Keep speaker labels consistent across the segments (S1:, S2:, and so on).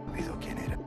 S1: Olvidó quién era.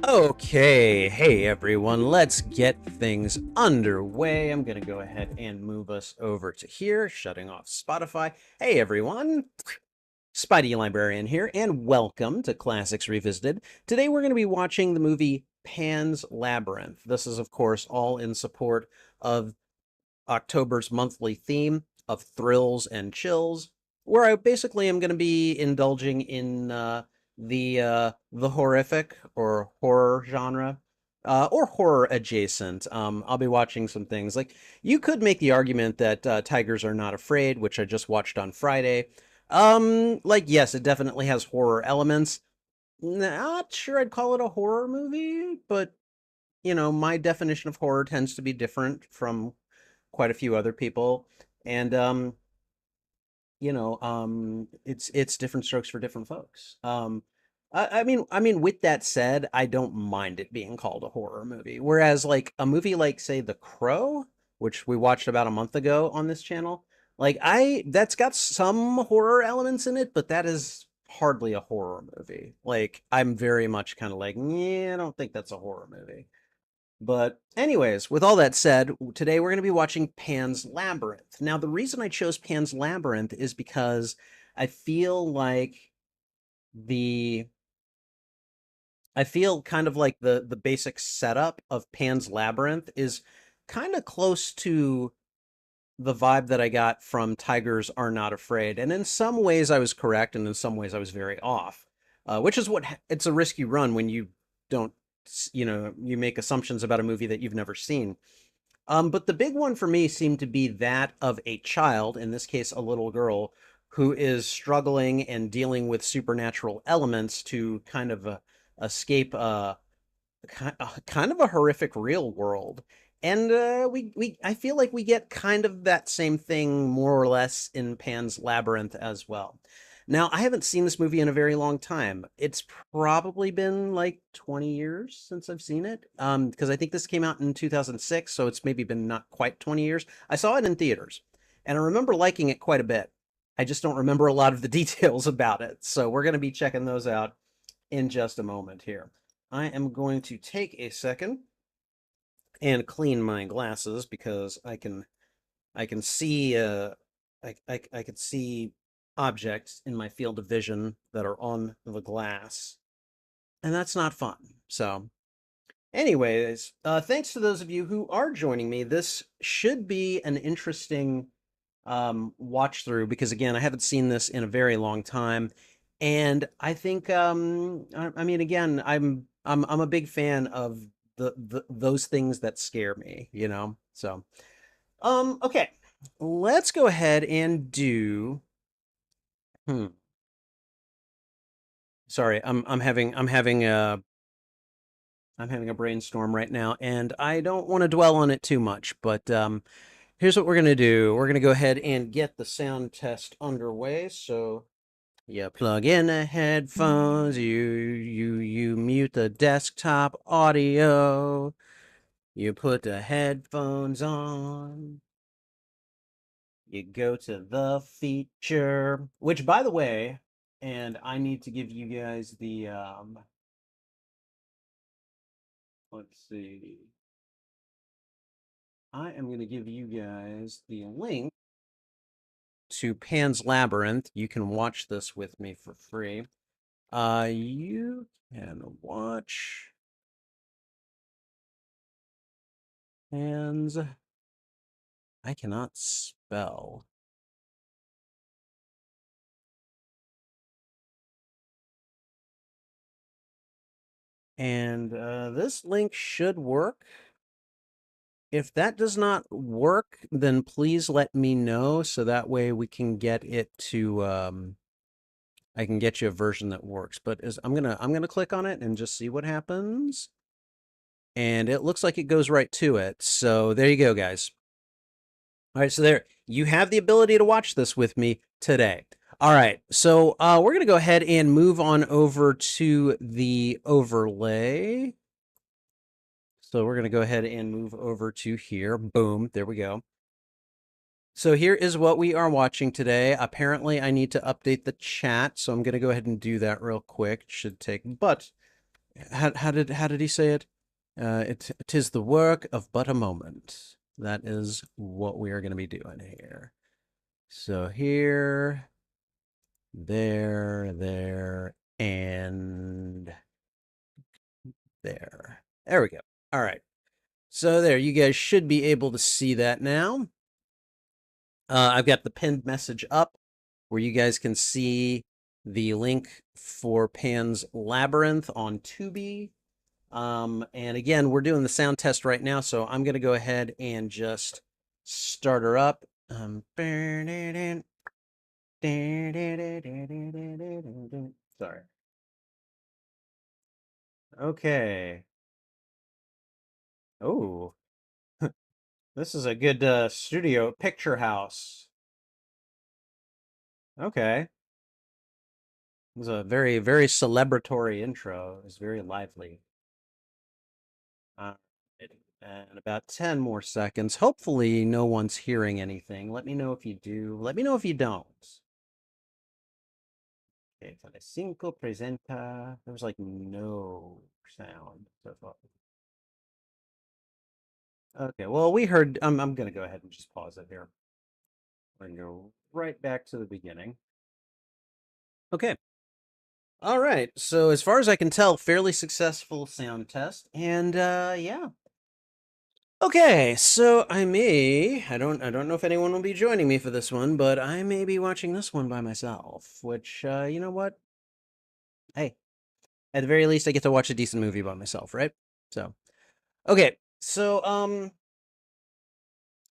S2: Okay, hey everyone, let's get things underway. I'm going to go ahead and move us over to here, shutting off Spotify. Hey everyone, Spidey Librarian here, and welcome to Classics Revisited. Today we're going to be watching the movie Pan's Labyrinth. This is, of course, all in support of October's monthly theme of thrills and chills, where I basically am going to be indulging in the horrific or horror genre, or horror adjacent. I'll be watching some things like you could make the argument that Tigers Are Not Afraid, which I just watched on Friday. Like yes, it definitely has horror elements. Not sure I'd call it a horror movie, but you know, my definition of horror tends to be different from quite a few other people, and it's different strokes for different folks. I mean, with that said, I don't mind it being called a horror movie. Whereas, like a movie like, say, The Crow, which we watched about a month ago on this channel, like that's got some horror elements in it, but that is hardly a horror movie. Like I'm very much kind of like, yeah, I don't think that's a horror movie. But anyways, with all that said, today we're going to be watching Pan's Labyrinth. Now, the reason I chose Pan's Labyrinth is because I feel like the I feel kind of like the basic setup of Pan's Labyrinth is kind of close to the vibe that I got from Tigers Are Not Afraid. And in some ways I was correct, and in some ways I was very off. Which is it's a risky run when you don't, you make assumptions about a movie that you've never seen. But the big one for me seemed to be that of a child, in this case, a little girl, who is struggling and dealing with supernatural elements to kind of escape kind of a horrific real world. And I feel like we get kind of that same thing more or less in Pan's Labyrinth as well. Now, I haven't seen this movie in a very long time. It's probably been like 20 years since I've seen it. Because I think this came out in 2006, so it's maybe been not quite 20 years. I saw it in theaters, and I remember liking it quite a bit. I just don't remember a lot of the details about it. So we're going to be checking those out in just a moment here. I am going to take a second and clean my glasses because I can see I can see objects in my field of vision that are on the glass, and that's not fun. So, anyways, thanks to those of you who are joining me. This should be an interesting watch through because again, I haven't seen this in a very long time, and I think I mean again, I'm a big fan of those things that scare me, you know. So okay, let's go ahead and do. Hmm. Sorry, I'm having a brainstorm right now, and I don't want to dwell on it too much, but here's what we're gonna do. We're gonna go ahead and get the sound test underway. So you plug in the headphones, you mute the desktop audio, you put the headphones on, you go to the feature, which by the way, and I need to give you guys the let's see. I am going to give you guys the link to Pan's Labyrinth. You can watch this with me for free. You can watch Pan's. I cannot spell. And this link should work. If that does not work, then please let me know so that way we can get it to I can get you a version that works. But I'm gonna click on it and just see what happens. And it looks like it goes right to it. So there you go, guys. All right, so there you have the ability to watch this with me today. All right, so we're gonna go ahead and move on over to the overlay. So we're gonna go ahead and move over to here. Boom, there we go. So here is what we are watching today. Apparently, I need to update the chat, so I'm gonna go ahead and do that real quick. It should take, but how did he say it? It is the work of but a moment. That is what we are going to be doing here. So here, there, and there. There we go. All right. So there, you guys should be able to see that now. I've got the pinned message up where you guys can see the link for Pan's Labyrinth on Tubi. And again, we're doing the sound test right now, so I'm going to go ahead and just start her up. Sorry. Okay. Oh, this is a good studio picture house. Okay. It was a very, very celebratory intro. It was very lively. Uh, and about 10 more seconds. Hopefully, no one's hearing anything. Let me know if you do. Let me know if you don't. Okay, Telecinco presenta. There was like no sound so far. Okay, well, we heard. I'm going to go ahead and just pause it here. We're going to go right back to the beginning. Okay. All right. So as far as I can tell, fairly successful sound test. And yeah. Okay, so I don't know if anyone will be joining me for this one, but I may be watching this one by myself, which you know what? Hey, at the very least I get to watch a decent movie by myself, right? So, okay. So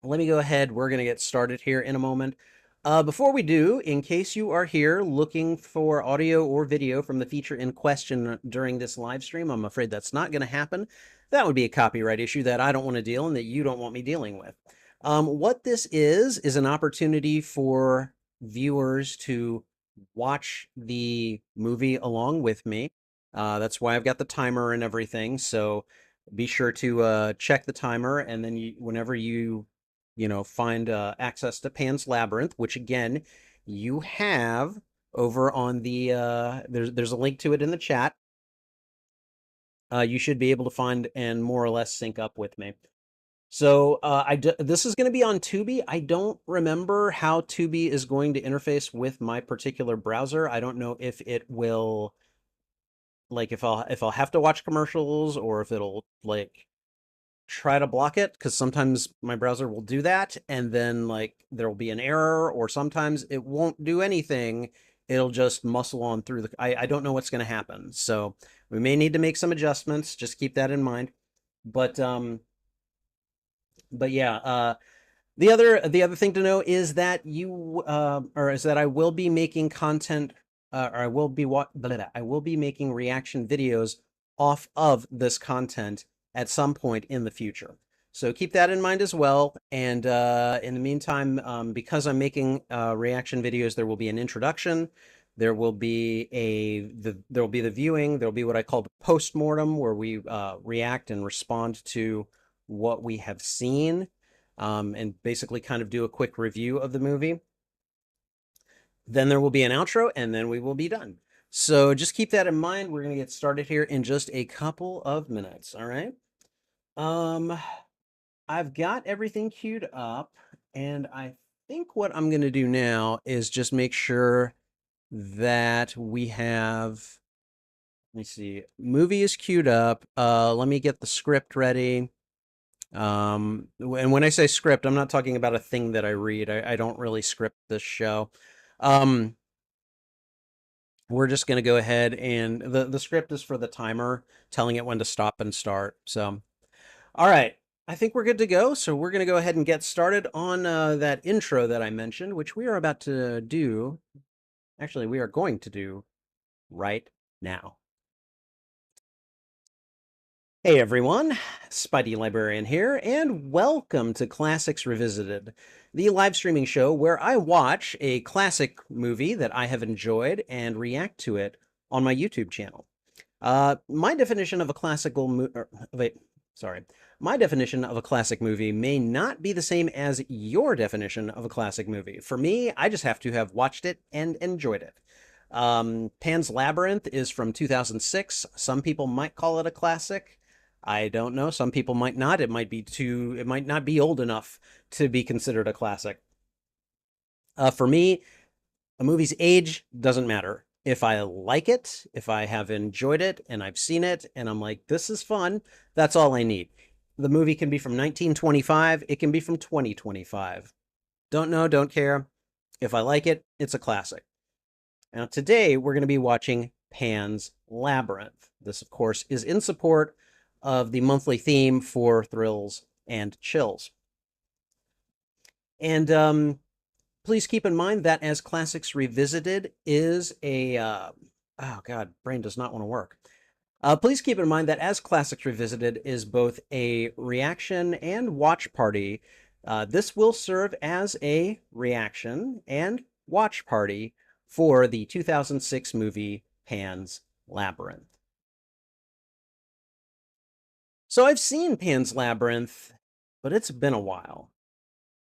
S2: let me go ahead. We're going to get started here in a moment. Before we do, in case you are here looking for audio or video from the feature in question during this live stream, I'm afraid that's not going to happen. That would be a copyright issue that I don't want to deal and that you don't want me dealing with. What this is an opportunity for viewers to watch the movie along with me. That's why I've got the timer and everything. So be sure to check the timer, and then whenever you find access to Pan's Labyrinth, which again you have over on the there's a link to it in the chat. You should be able to find and more or less sync up with me. So this is going to be on Tubi. I don't remember how Tubi is going to interface with my particular browser. I don't know if it will, like, if I'll have to watch commercials, or if it'll like try to block it, because sometimes my browser will do that and then like there will be an error, or sometimes it won't do anything. It'll just muscle on through I don't know what's going to happen. So we may need to make some adjustments. Just keep that in mind. But yeah, the other thing to know is that I will be making content, or I will be making reaction videos off of this content at some point in the future. So keep that in mind as well. And in the meantime, because I'm making reaction videos, there will be an introduction. There will be there will be the viewing. There will be what I call the post-mortem, where we react and respond to what we have seen, and basically kind of do a quick review of the movie. Then there will be an outro, and then we will be done. So just keep that in mind. We're going to get started here in just a couple of minutes. All right. Um, I've got everything queued up, and I think what I'm going to do now is just make sure that we have, let me see, movie is queued up. Let me get the script ready. And when I say script, I'm not talking about a thing that I read. I don't really script this show. Um, we're just going to go ahead, and the script is for the timer, telling it when to stop and start. So, all right. I think we're good to go. So we're going to go ahead and get started on that intro that I mentioned, which we are about to do. Actually, we are going to do right now. Hey everyone, Spidey Librarian here, and welcome to Classics Revisited, the live streaming show where I watch a classic movie that I have enjoyed and react to it on my YouTube channel. My definition of a classical sorry. My definition of a classic movie may not be the same as your definition of a classic movie. For me, I just have to have watched it and enjoyed it. Pan's Labyrinth is from 2006. Some people might call it a classic. I don't know. Some people might not. It might not be old enough to be considered a classic. For me, a movie's age doesn't matter. If I like it, if I have enjoyed it and I've seen it and I'm like, this is fun, that's all I need. The movie can be from 1925. It can be from 2025. Don't know, don't care. If I like it, it's a classic. Now, today we're going to be watching Pan's Labyrinth. This, of course, is in support of the monthly theme for Thrills and Chills. And please keep in mind that as Classics Revisited is a, oh God, brain does not want to work. Please keep in mind that as Classics Revisited is both a reaction and watch party, this will serve as a reaction and watch party for the 2006 movie Pan's Labyrinth. So I've seen Pan's Labyrinth, but it's been a while.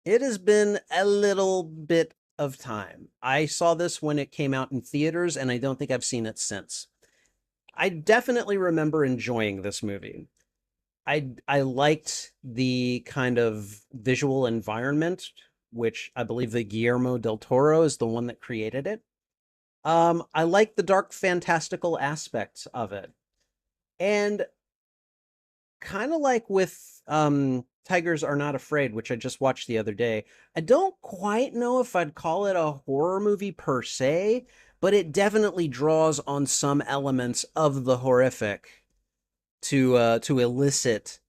S2: It has been a little bit of time. I saw this when it came out in theaters, and I don't think I've seen it since. I definitely remember enjoying this movie. I liked the kind of visual environment, which I believe that Guillermo del Toro is the one that created it. I like the dark fantastical aspects of it. And kind of like with Tigers Are Not Afraid, which I just watched the other day. I don't quite know if I'd call it a horror movie per se, but it definitely draws on some elements of the horrific to elicit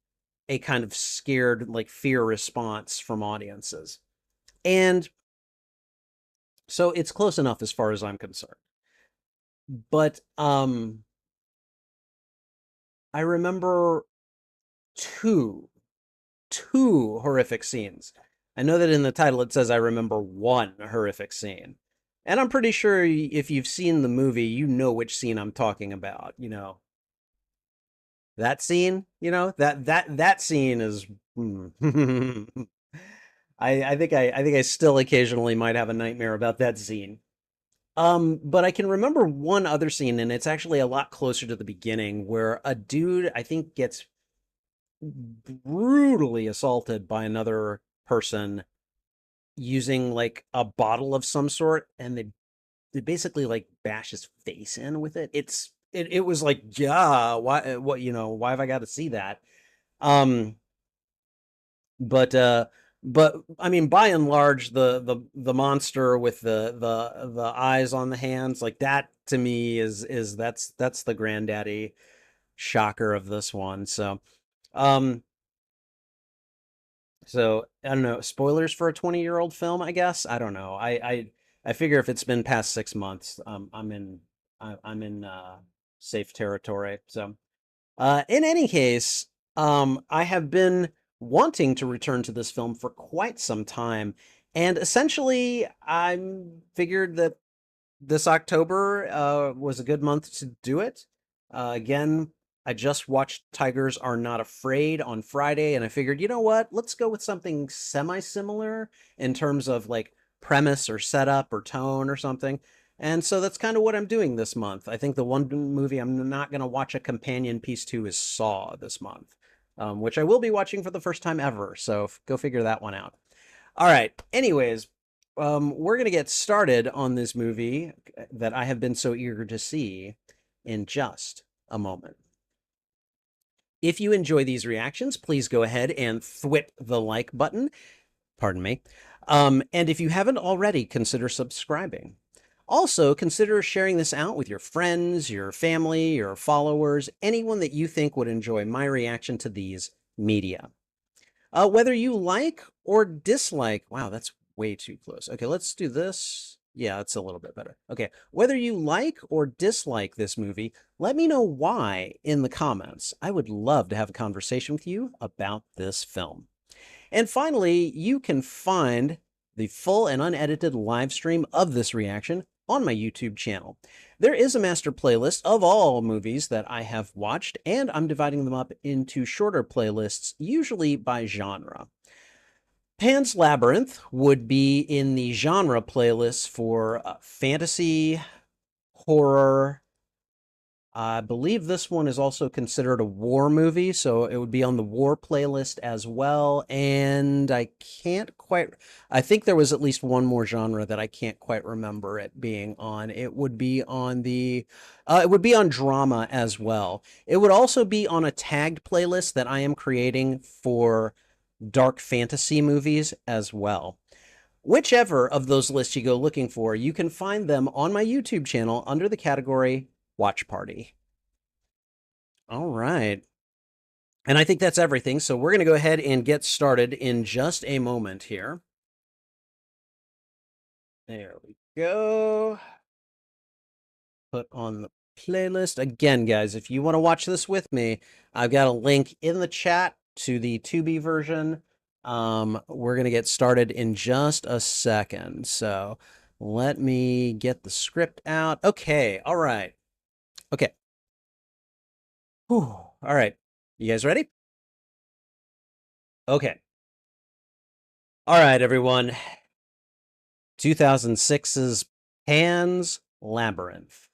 S2: a kind of scared like fear response from audiences. And so it's close enough as far as I'm concerned. But I remember two two horrific scenes. I know that in the title it says I remember one horrific scene. And I'm pretty sure if you've seen the movie, you know which scene I'm talking about, That scene, that scene is I think I still occasionally might have a nightmare about that scene. But I can remember one other scene, and it's actually a lot closer to the beginning, where a dude I think gets brutally assaulted by another person using like a bottle of some sort, and they basically like bash his face in with it. It was like, yeah, why have I got to see that? Um but I mean, by and large, the monster with the eyes on the hands, like that to me is that's the granddaddy shocker of this one. Um So I don't know. Spoilers for a 20-year-old film, I guess. I don't know. I figure if it's been past 6 months, I'm in safe territory. So in any case, I have been wanting to return to this film for quite some time, and essentially, I'm figured that this October was a good month to do it. Again, I just watched Tigers Are Not Afraid on Friday, and I figured, you know what? Let's go with something semi-similar in terms of like premise or setup or tone or something. And so that's kind of what I'm doing this month. I think the one movie I'm not going to watch a companion piece to is Saw this month, which I will be watching for the first time ever. So go figure that one out. All right. Anyways, we're gonna get started on this movie that I have been so eager to see in just a moment. If you enjoy these reactions, please go ahead and thwip the like button. Pardon me. And if you haven't already, consider subscribing. Also, consider sharing this out with your friends, your family, your followers, anyone that you think would enjoy my reaction to these media. Whether you like or dislike, wow, that's way too close. Okay, let's do this. Yeah, it's a little bit better. Okay, whether you like or dislike this movie, let me know why in the comments. I would love to have a conversation with you about this film. And finally, you can find the full and unedited live stream of this reaction on my YouTube channel. There is a master playlist of all movies that I have watched, and I'm dividing them up into shorter playlists, usually by genre. Pan's Labyrinth would be in the genre playlist for fantasy, horror. I believe this one is also considered a war movie, so it would be on the war playlist as well. And I think there was at least one more genre that I can't quite remember it being on. It would be on drama as well. It would also be on a tagged playlist that I am creating for dark fantasy movies as well. Whichever of those lists you go looking for, you can find them on my YouTube channel under the category Watch Party. All right. And I think that's everything. So we're going to go ahead and get started in just a moment here. There we go. Put on the playlist. Again, guys, if you want to watch this with me, I've got a link in the chat to the Tubi version. We're going to get started in just a second. So let me get the script out. Okay. All right. Okay. Whew. All right. You guys ready? Okay. All right, everyone. 2006's Pan's Labyrinth.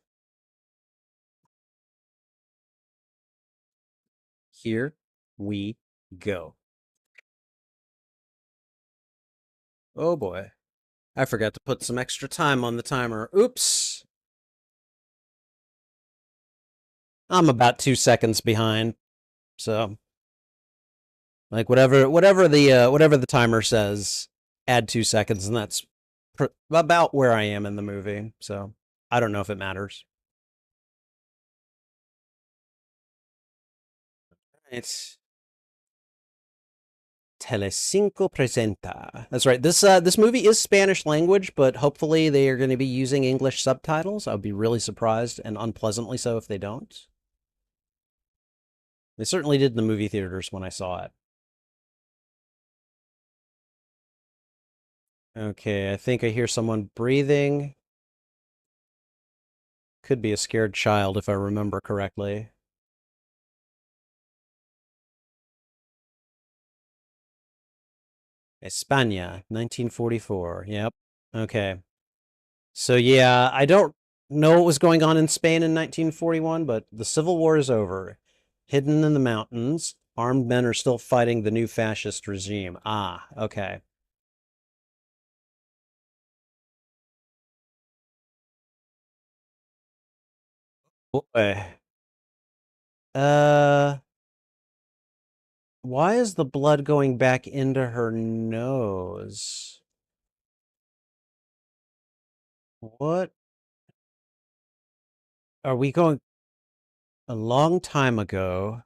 S2: Here we go. Oh boy. I forgot to put some extra time on the timer. Oops. I'm about 2 seconds behind, so like whatever the timer says, add 2 seconds, and that's about where I am in the movie. So I don't know if it matters. It's Telecinco presenta. That's right. This movie is Spanish language, but hopefully they are going to be using English subtitles. I would be really surprised and unpleasantly so if they don't. They certainly did in the movie theaters when I saw it. Okay, I think I hear someone breathing. Could be a scared child if I remember correctly. España, 1944. Yep. Okay. So yeah, I don't know what was going on in Spain in 1941, but the Civil War is over. Hidden in the mountains, armed men are still fighting the new fascist regime. Ah, okay. Boy. Uh, why is the blood going back into her nose? What are we going a long time ago?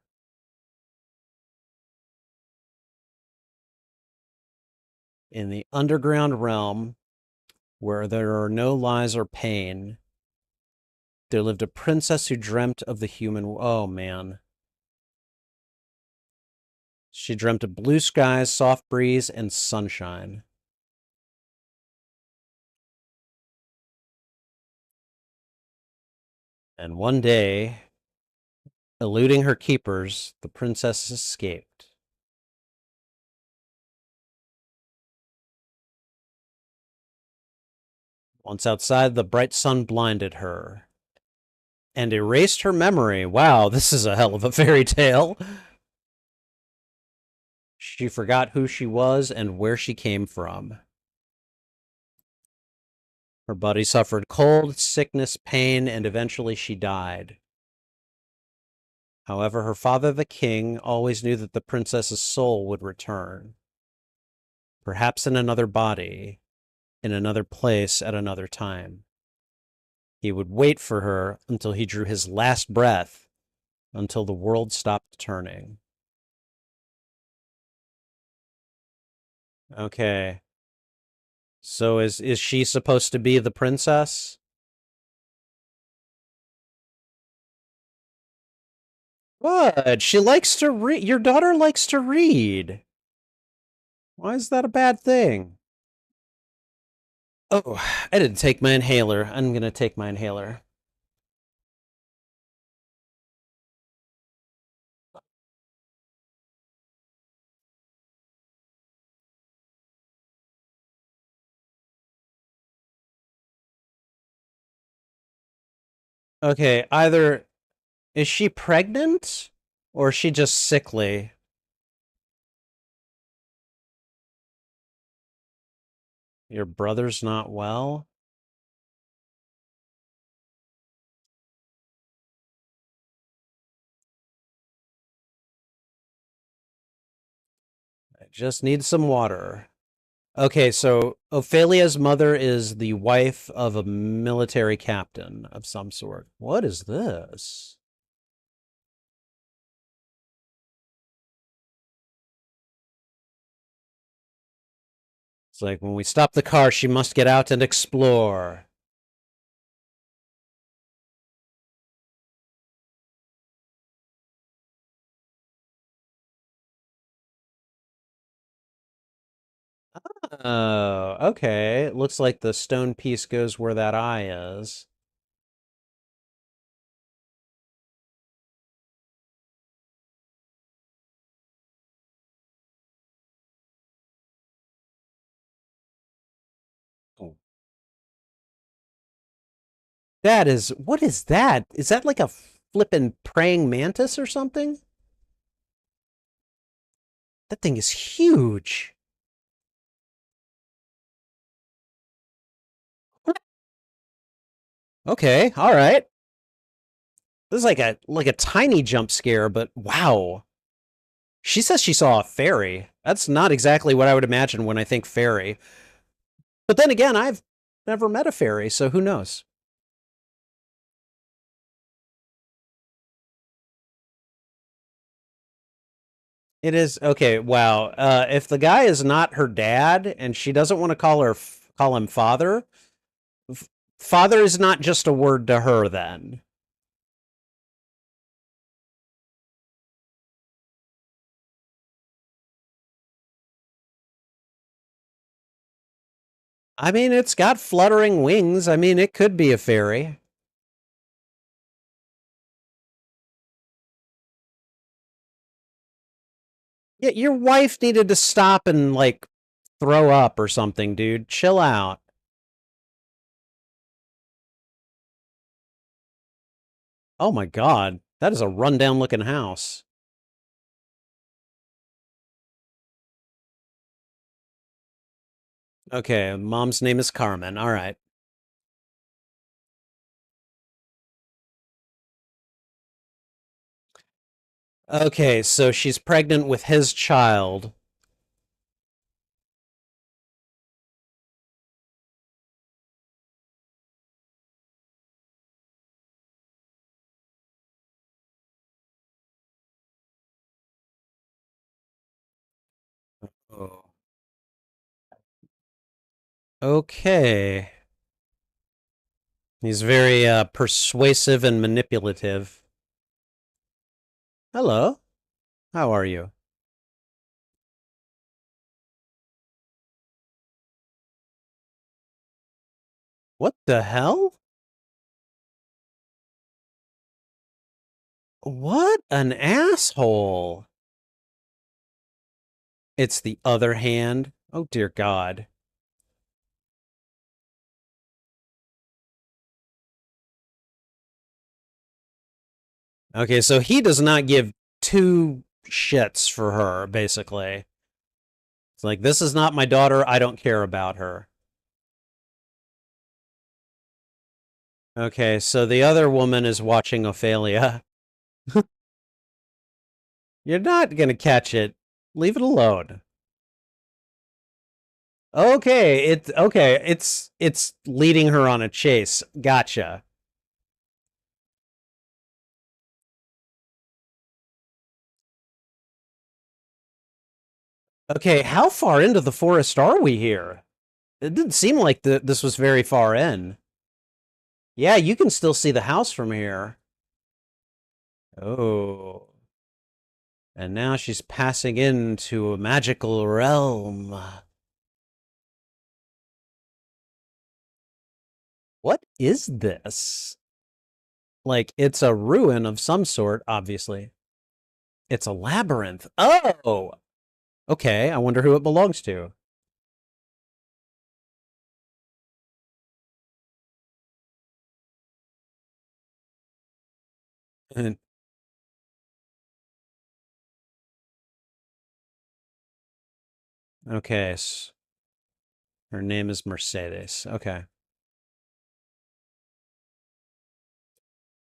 S2: In the underground realm where there are no lies or pain, there lived a princess who dreamt of the human. Oh, man. She dreamt of blue skies, soft breeze, and sunshine. And one day, eluding her keepers, the princess escaped. Once outside, the bright sun blinded her and erased her memory. Wow, this is a hell of a fairy tale. She forgot who she was and where she came from. Her body suffered cold, sickness, pain, and eventually she died. However, her father, the king, always knew that the princess's soul would return. Perhaps in another body, in another place, at another time. He would wait for her until he drew his last breath, until the world stopped turning. Okay. So is she supposed to be the princess? What? She likes to read. Your daughter likes to read. Why is that a bad thing? Oh, I didn't take my inhaler. I'm gonna take my inhaler. Okay, either is she pregnant or is she just sickly? Your brother's not well? I just need some water. Okay, so Ophelia's mother is the wife of a military captain of some sort. What is this? It's like when we stop the car, she must get out and explore. Oh, okay. It looks like the stone piece goes where that eye is. Oh. That is, what is that? Is that like a flippin' praying mantis or something? That thing is huge. Okay, all right. This is like a tiny jump scare, but wow. She says she saw a fairy. That's not exactly what I would imagine when I think fairy. But then again, I've never met a fairy, so who knows? It is okay. Wow. If the guy is not her dad and she doesn't want to call him father, father is not just a word to her. Then I mean, it's got fluttering wings. I mean, it could be a fairy. Yeah, your wife needed to stop and like throw up or something, dude. Chill out. Oh my god, that is a rundown looking house. Okay, mom's name is Carmen. All right. Okay, so she's pregnant with his child. Oh. Okay. He's very persuasive and manipulative. Hello. How are you? What the hell? What an asshole. It's the other hand. Oh dear God. Okay, so he does not give two shits for her, basically. It's like, this is not my daughter. I don't care about her. Okay, so the other woman is watching Ophelia. You're not gonna catch it. Leave it alone. Okay. It's leading her on a chase. Gotcha. Okay, how far into the forest are we here? It didn't seem like this was very far in. Yeah, you can still see the house from here. Oh. And now she's passing into a magical realm. What is this? Like, it's a ruin of some sort, obviously. It's a labyrinth. Oh! Okay, I wonder who it belongs to. And, okay, her name is Mercedes. Okay.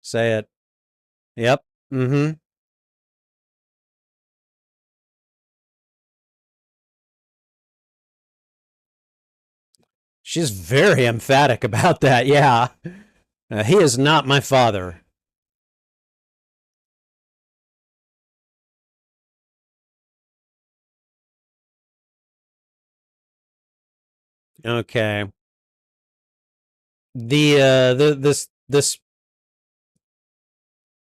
S2: Say it. Yep. Mm-hmm. She's very emphatic about that, yeah. He is not my father. Okay. This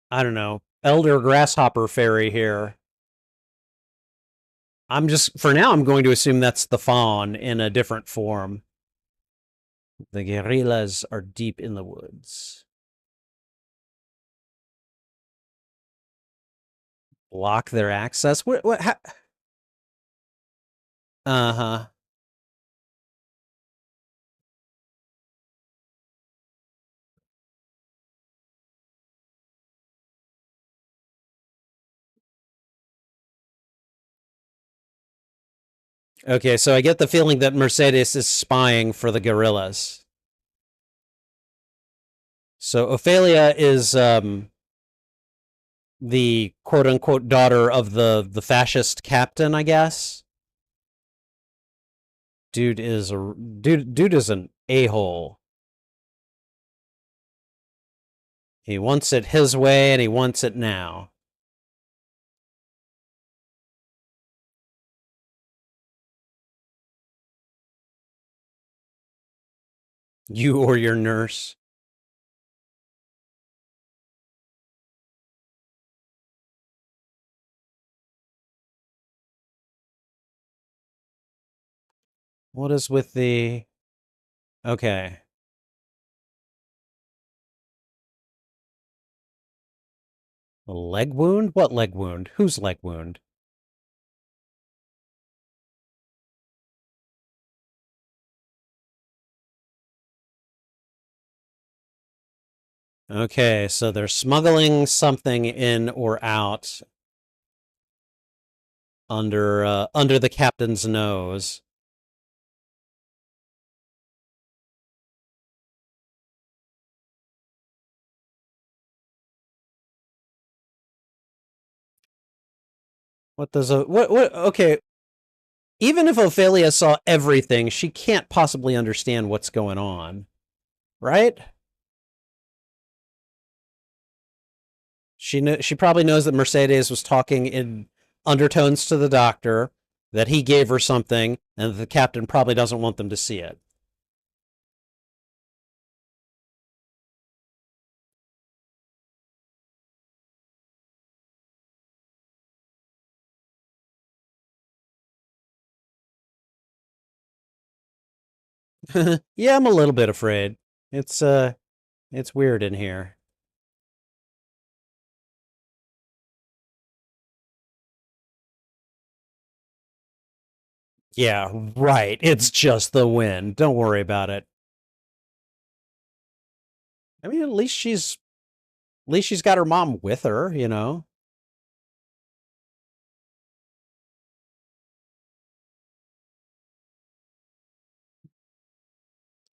S2: I don't know, elder grasshopper fairy here. I'm just for now I'm going to assume that's the fawn in a different form. The guerrillas are deep in the woods. Block their access. What uh-huh. Okay, so I get the feeling that Mercedes is spying for the guerrillas. So Ophelia is the quote unquote daughter of the fascist captain, I guess. Dude is an a-hole. He wants it his way and he wants it now. You or your nurse. What is with the... Okay. A leg wound? What leg wound? Whose leg wound? Okay, so they're smuggling something in or out under the captain's nose. What does a what okay, even if Ophelia saw everything, she can't possibly understand what's going on, right? She probably knows that Mercedes was talking in undertones to the doctor, that he gave her something, and the captain probably doesn't want them to see it. Yeah, I'm a little bit afraid. It's weird in here. Yeah, right. It's just the wind. Don't worry about it. I mean, at least she's got her mom with her, you know.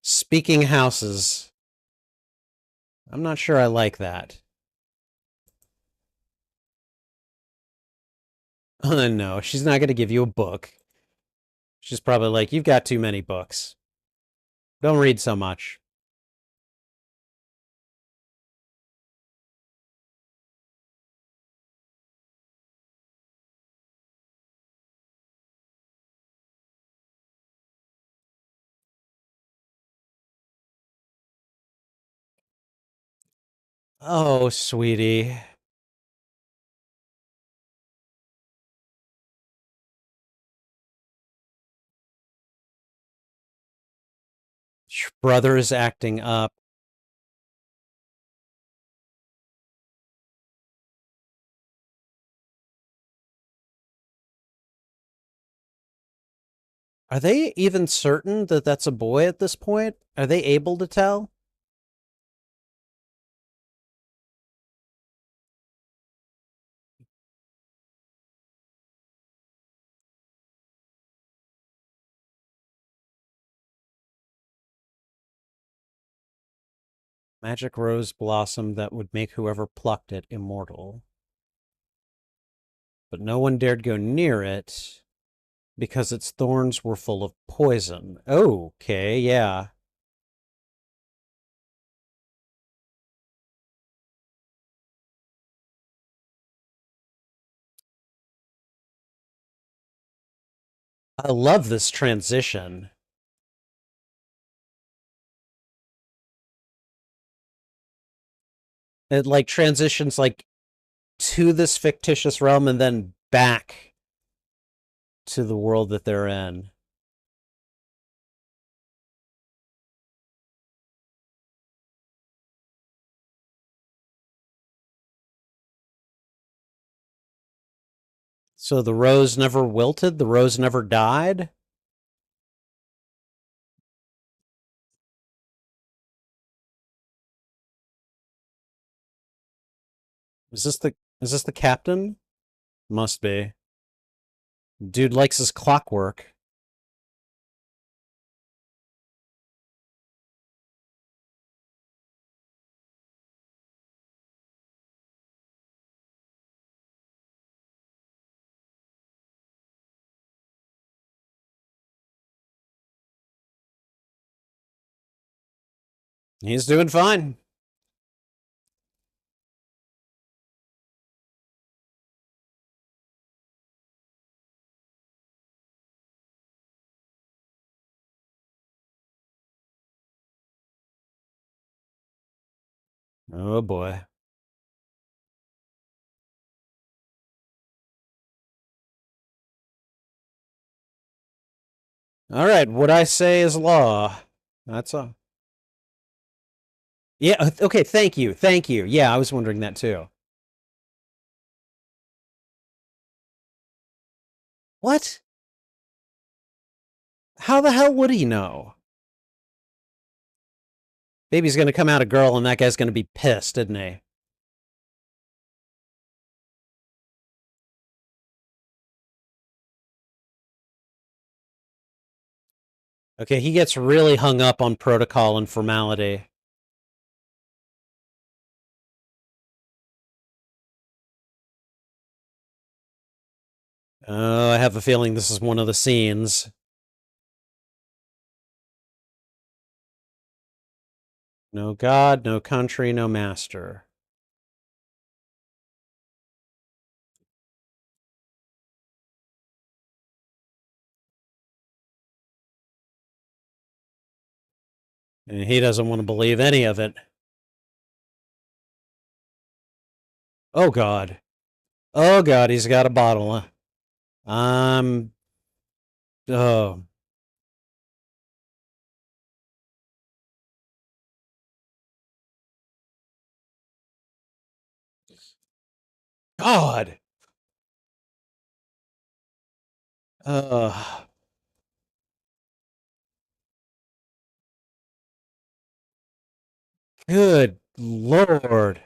S2: Speaking houses. I'm not sure I like that. No, she's not going to give you a book. She's probably like, you've got too many books. Don't read so much. Oh, sweetie. Your brother is acting up. Are they even certain that that's a boy at this point? Are they able to tell? Magic rose blossom that would make whoever plucked it immortal. But no one dared go near it because its thorns were full of poison. Okay, yeah. I love this transition. It like transitions like to this fictitious realm and then back to the world that they're in. So the rose never wilted, the rose never died. Is this the captain? Must be. Dude likes his clockwork. He's doing fine. Oh boy. All right, what I say is law. That's all. Yeah, okay, thank you. Thank you. Yeah, I was wondering that too. What? How the hell would he know? Baby's gonna come out a girl and that guy's gonna be pissed, isn't he? Okay, he gets really hung up on protocol and formality. I have a feeling this is one of the scenes. No God, no country, no master. And he doesn't want to believe any of it. Oh God. Oh God, he's got a bottle. Oh. God. Uh, Good Lord.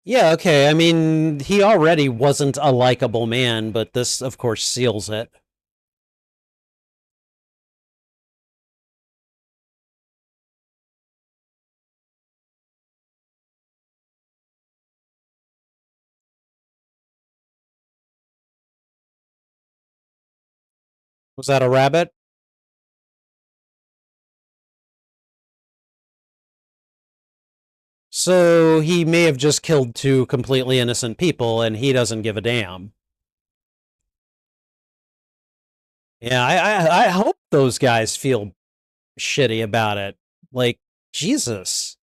S2: Yeah, okay. I mean, he already wasn't a likable man, but this, of course, seals it. Was that a rabbit? So he may have just killed two completely innocent people, and he doesn't give a damn. Yeah, I hope those guys feel shitty about it. Like, Jesus.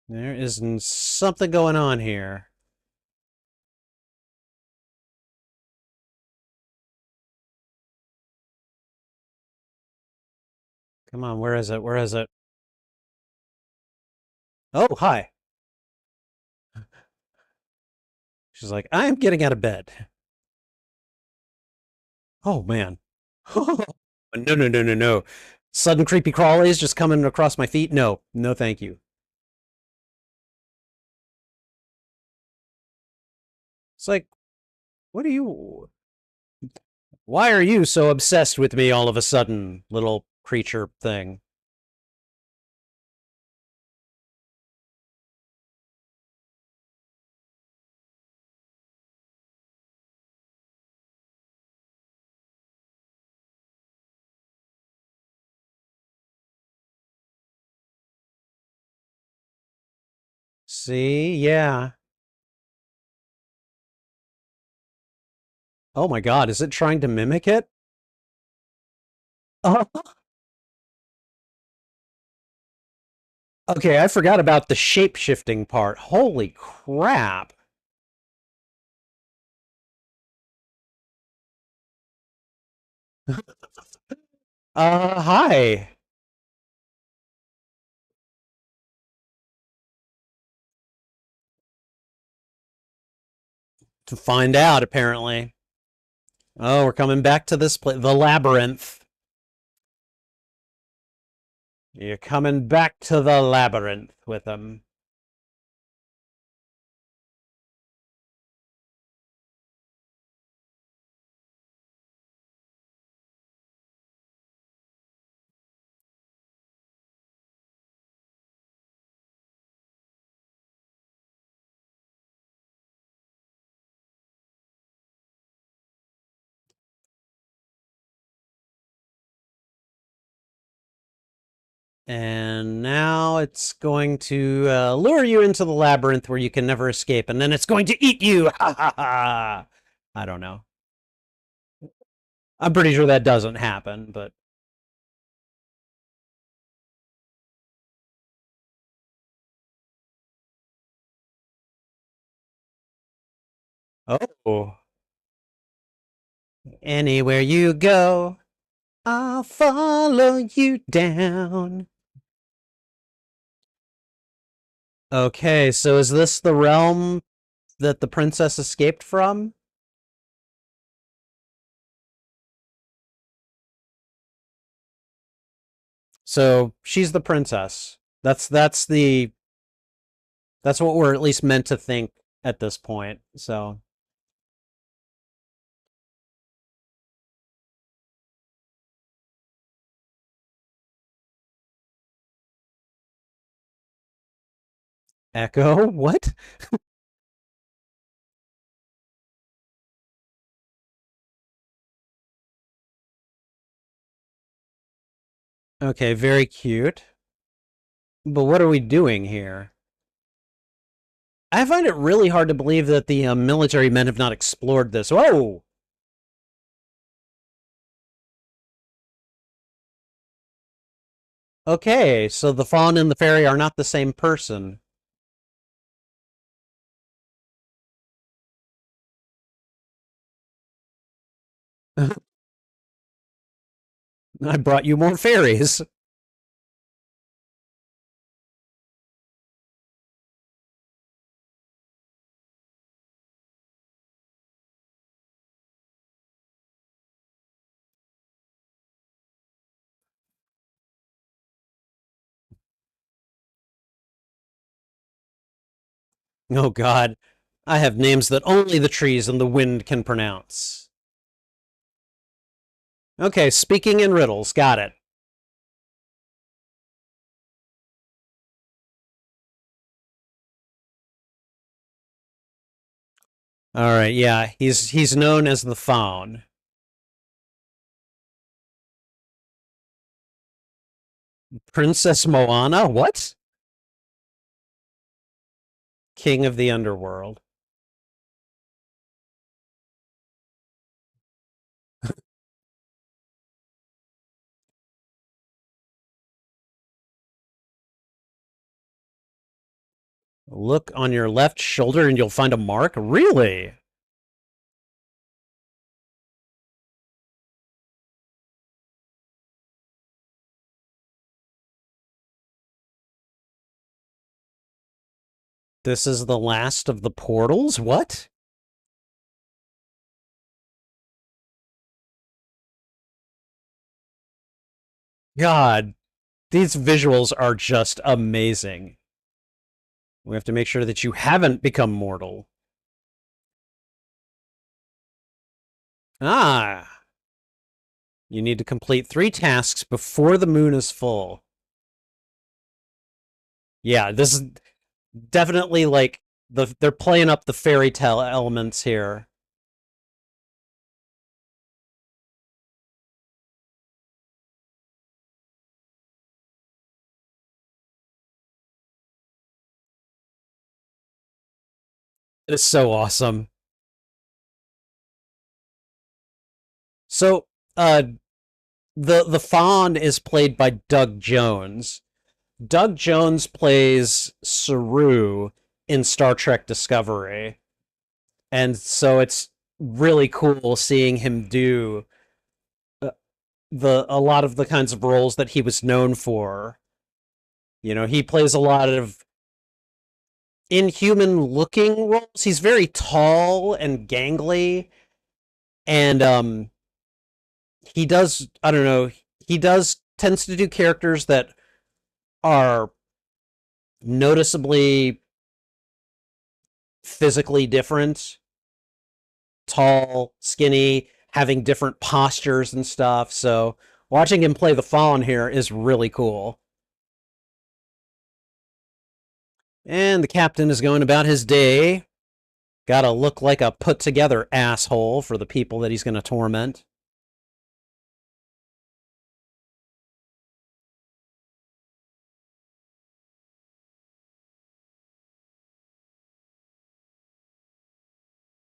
S2: There is something going on here. Come on, where is it? Where is it? Oh, hi. She's like, I'm getting out of bed. Oh, man. No, no, no, no, no. Sudden creepy crawlies just coming across my feet? No, no, thank you. It's like, what are you. Why are you so obsessed with me all of a sudden, little creature thing? See? Yeah. Oh my god, is it trying to mimic it? Oh, okay, I forgot about the shape-shifting part. Holy crap. Hi. To find out, apparently. Oh, we're coming back to this place, the Labyrinth. You're coming back to the Labyrinth with them. And now it's going to lure you into the labyrinth where you can never escape, and then it's going to eat you! Ha ha ha! I don't know. I'm pretty sure that doesn't happen, but... Oh. Anywhere you go, I'll follow you down. Okay, so is this the realm that the princess escaped from? So she's the princess. That's what we're at least meant to think at this point. So Echo, what? Okay, very cute. But what are we doing here? I find it really hard to believe that the military men have not explored this. Whoa! Okay, so the fawn and the fairy are not the same person. I brought you more fairies. Oh god. I have names that only the trees and the wind can pronounce. Okay, speaking in riddles. Got it. All right, yeah, he's known as the faun. Princess Moana? What? King of the underworld. Look on your left shoulder and you'll find a mark? Really? This is the last of the portals? What? God, these visuals are just amazing. We have to make sure that you haven't become mortal. Ah, you need to complete 3 tasks before the moon is full. Yeah, this is definitely like they're playing up the fairy tale elements here. It is so awesome. So, the faun is played by Doug Jones. Doug Jones plays Saru in Star Trek Discovery. And so it's really cool seeing him do uh, the a lot of the kinds of roles that he was known for. You know, he plays a lot of inhuman looking roles. He's very tall and gangly, and he does, I don't know, he does tends to do characters that are noticeably physically different, tall, skinny, having different postures and stuff. So watching him play the faun here is really cool. And the captain is going about his day. Gotta look like a put together asshole for the people that he's gonna torment.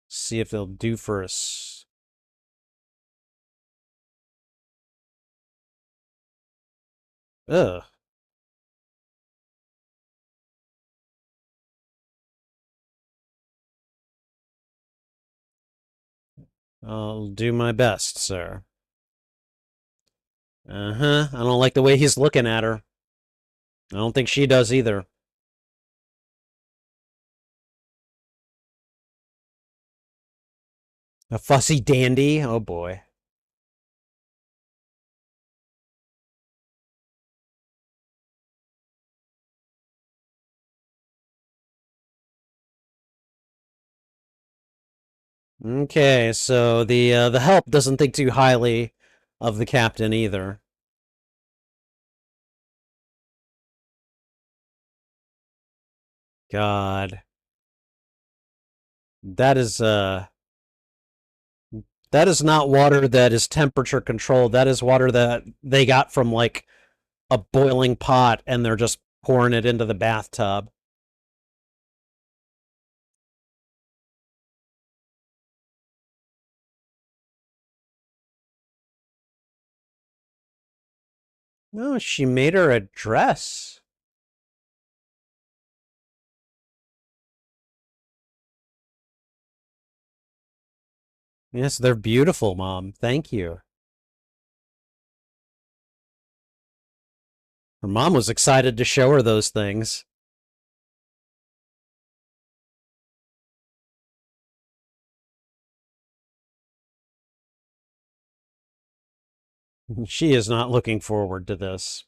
S2: See if they'll do for us. Ugh. I'll do my best, sir. Uh-huh. I don't like the way he's looking at her. I don't think she does either. A fussy dandy? Oh boy. Okay, so the help doesn't think too highly of the captain either. God. That is that is not water that is temperature controlled. That is water that they got from like a boiling pot and they're just pouring it into the bathtub. No, she made her a dress. Yes, they're beautiful, Mom. Thank you. Her mom was excited to show her those things. She is not looking forward to this.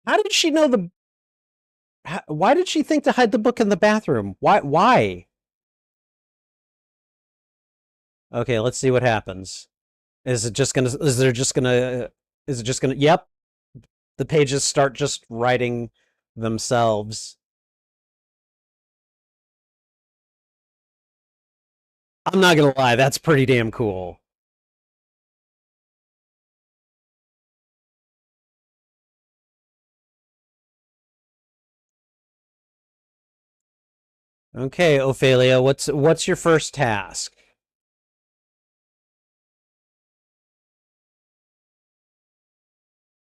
S2: How did she know the... Why did she think to hide the book in the bathroom? Why? Okay, let's see what happens. Is it just gonna... Is there just gonna... Is it just gonna... Yep. The pages start just writing themselves. I'm not gonna lie, that's pretty damn cool. Okay, Ophelia, what's your first task?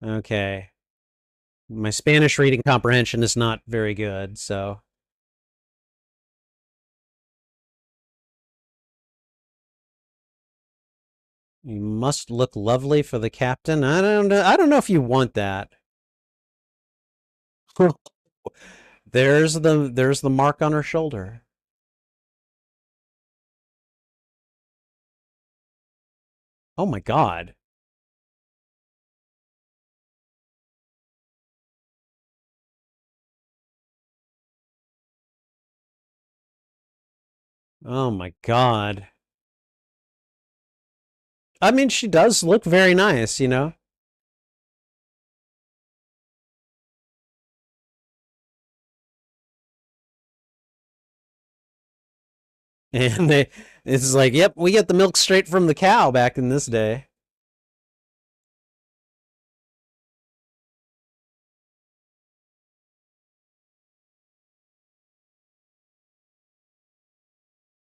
S2: Okay. My Spanish reading comprehension is not very good, so you must look lovely for the captain. I don't know if you want that. there's the mark on her shoulder. Oh my god. Oh my god. I mean, she does look very nice, you know? And it's like, yep, we get the milk straight from the cow back in this day.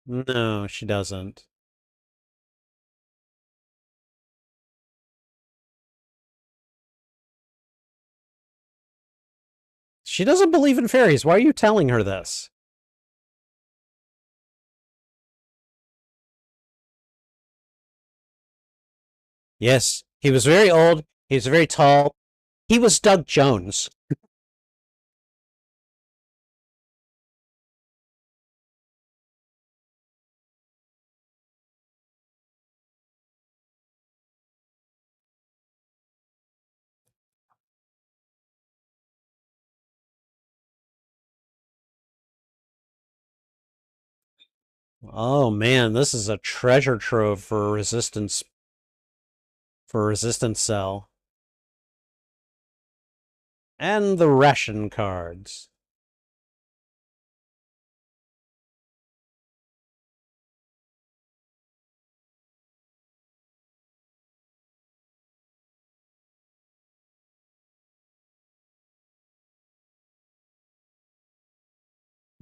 S2: No, she doesn't. She doesn't believe in fairies. Why are you telling her this? Yes, he was very old. He was very tall. He was Doug Jones. Oh man, this is a treasure trove for resistance cell. And the ration cards.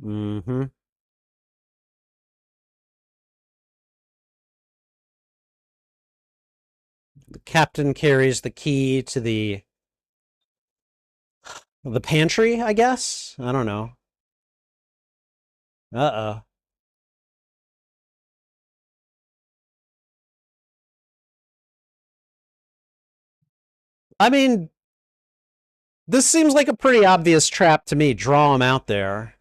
S2: Mm-hmm. The captain carries the key to the pantry, I guess. I don't know. Uh-oh. I mean, this seems like a pretty obvious trap to me. Draw him out there.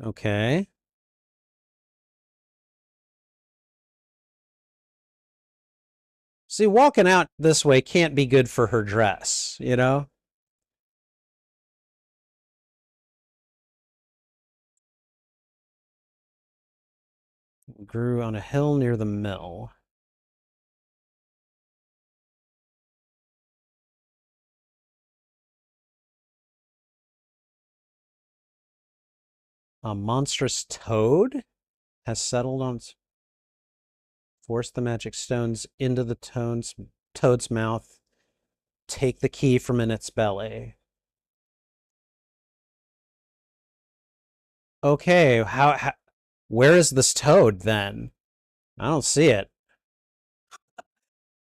S2: Okay. See, walking out this way can't be good for her dress, you know? Grew on a hill near the mill. A monstrous toad has settled on, force the magic stones into the toad's mouth. Take the key from in its belly. Okay, how where is this toad then? I don't see it.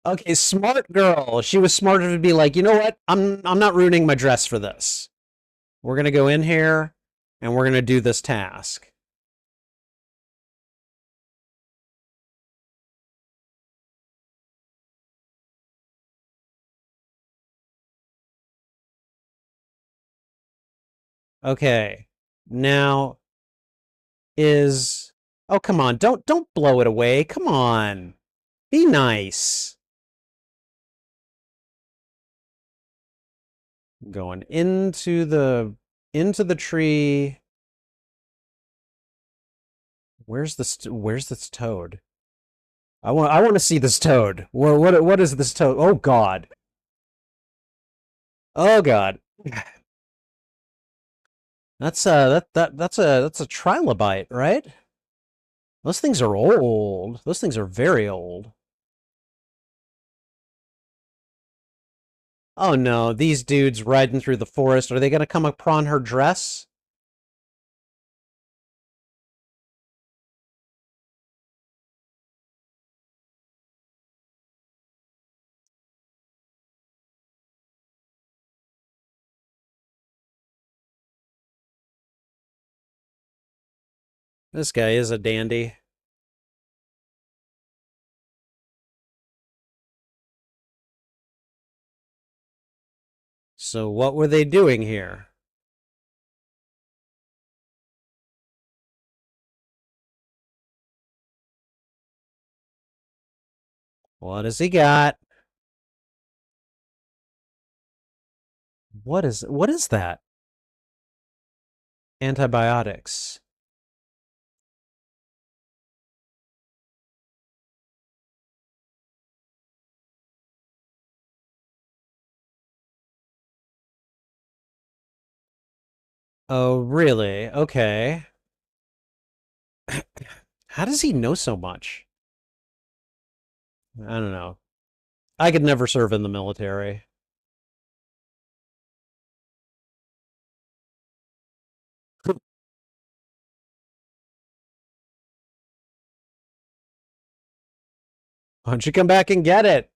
S2: Okay, smart girl. She was smart enough to be like, you know what? I'm not ruining my dress for this. We're gonna go in here and we're gonna do this task. Okay. Now is oh come on, don't blow it away. Come on. Be nice. Going into the tree. Where's this toad? I want to see this toad. What is this toad? Oh god. Oh god. That's a trilobite, right? Those things are old. Those things are very old. Oh no, these dudes riding through the forest, are they gonna come upon her dress? This guy is a dandy. So what were they doing here? What has he got? What is that? Antibiotics. Oh, really? Okay. How does he know so much? I don't know. I could never serve in the military. Why don't you come back and get it?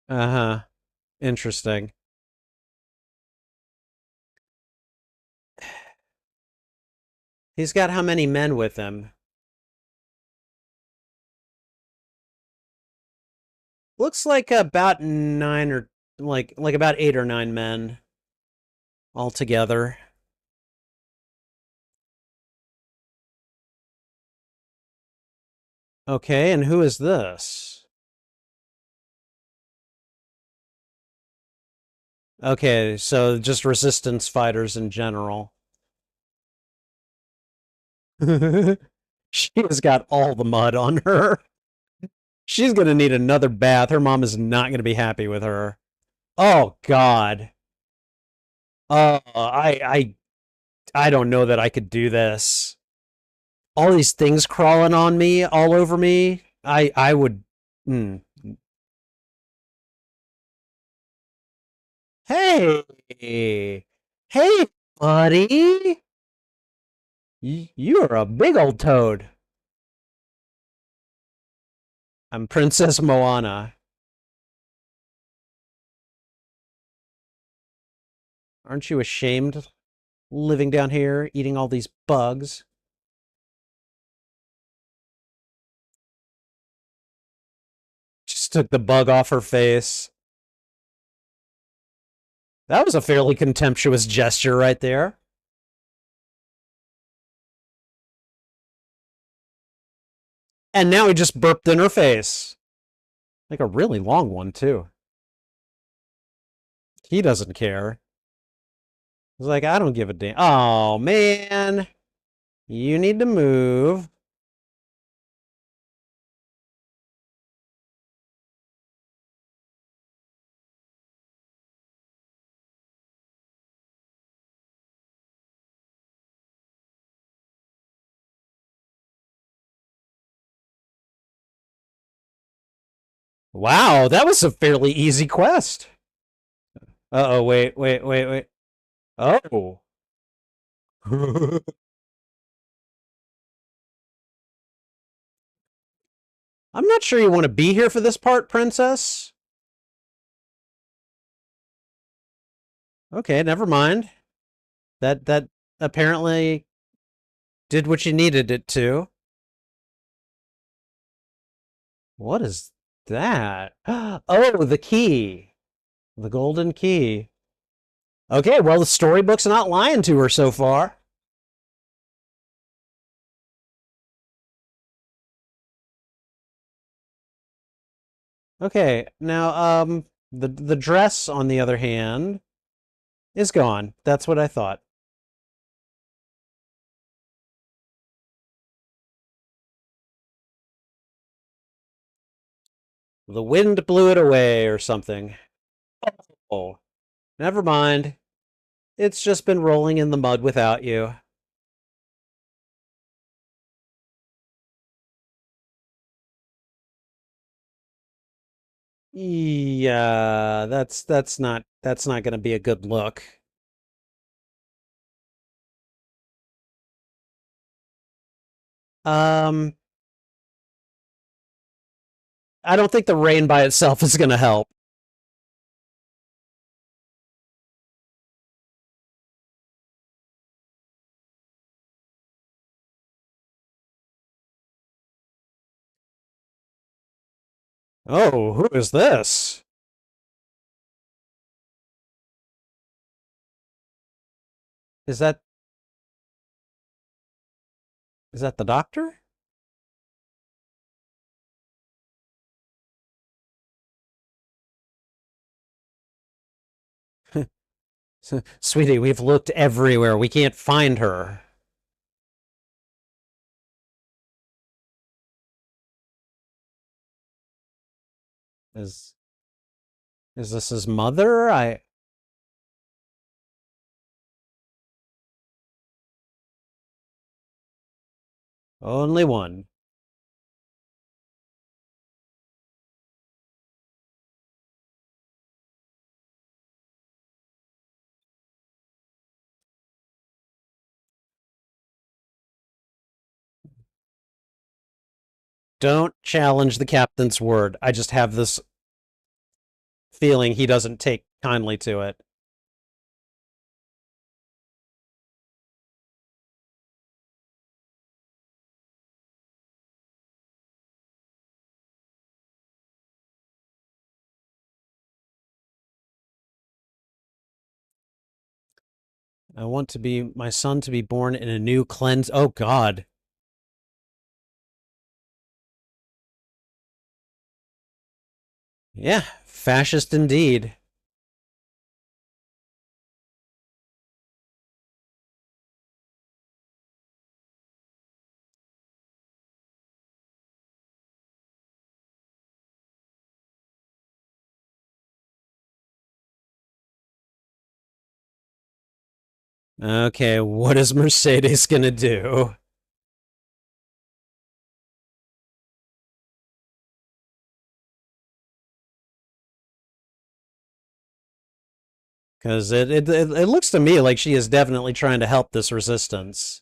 S2: Uh-huh. Interesting. He's got how many men with him? Looks like about nine or like about 8 or 9 men altogether. Okay, and who is this? Okay, so just resistance fighters in general. She has got all the mud on her. She's gonna need another bath. Her mom is not gonna be happy with her. Oh God. I don't know that I could do this. All these things crawling on me, all over me. I would. Mm. Hey, hey, buddy. You are a big old toad. I'm Princess Moana. Aren't you ashamed living down here, eating all these bugs? Just took the bug off her face. That was a fairly contemptuous gesture right there. And now he just burped in her face. Like a really long one, too. He doesn't care. He's like, I don't give a damn. Oh, man. You need to move. Wow, that was a fairly easy quest. Uh-oh, wait. Oh. I'm not sure you want to be here for this part, princess. Okay, never mind. That apparently did what you needed it to. What is that? Oh, the key. The golden key. Okay, well, the storybook's not lying to her so far. Okay, now, the dress, on the other hand, is gone. That's what I thought. The wind blew it away or something. Oh, never mind. It's just been rolling in the mud without you. Yeah, that's not going to be a good look. Um, I don't think the rain by itself is going to help. Oh, who is this? Is that is that the doctor? Sweetie, we've looked everywhere. We can't find her. Is is this his mother? I only one. Don't challenge the captain's word. I just have this feeling he doesn't take kindly to it. I want to be my son to be born in a new cleanse. Oh God. Yeah, fascist indeed. Okay, what is Mercedes gonna do? Because it looks to me like she is definitely trying to help this resistance.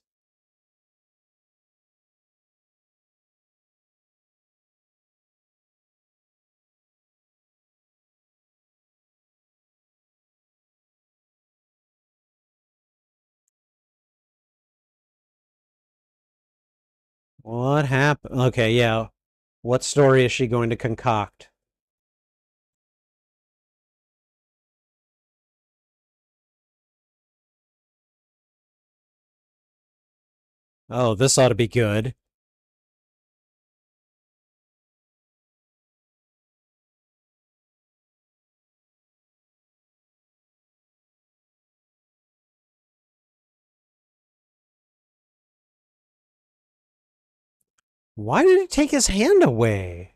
S2: What happened? Okay, yeah. What story is she going to concoct? Oh, this ought to be good. Why did he take his hand away?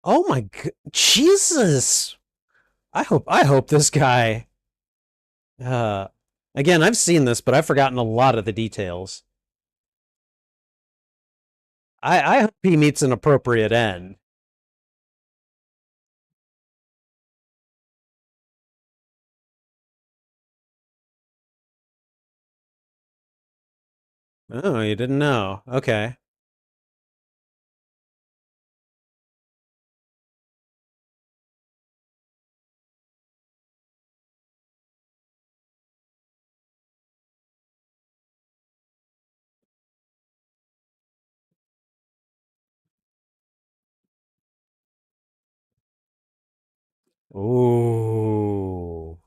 S2: Oh my god, Jesus! I hope this guy. Uh, Again, I've seen this, but I've forgotten a lot of the details. I hope he meets an appropriate end. Oh, you didn't know? Okay. Ooh.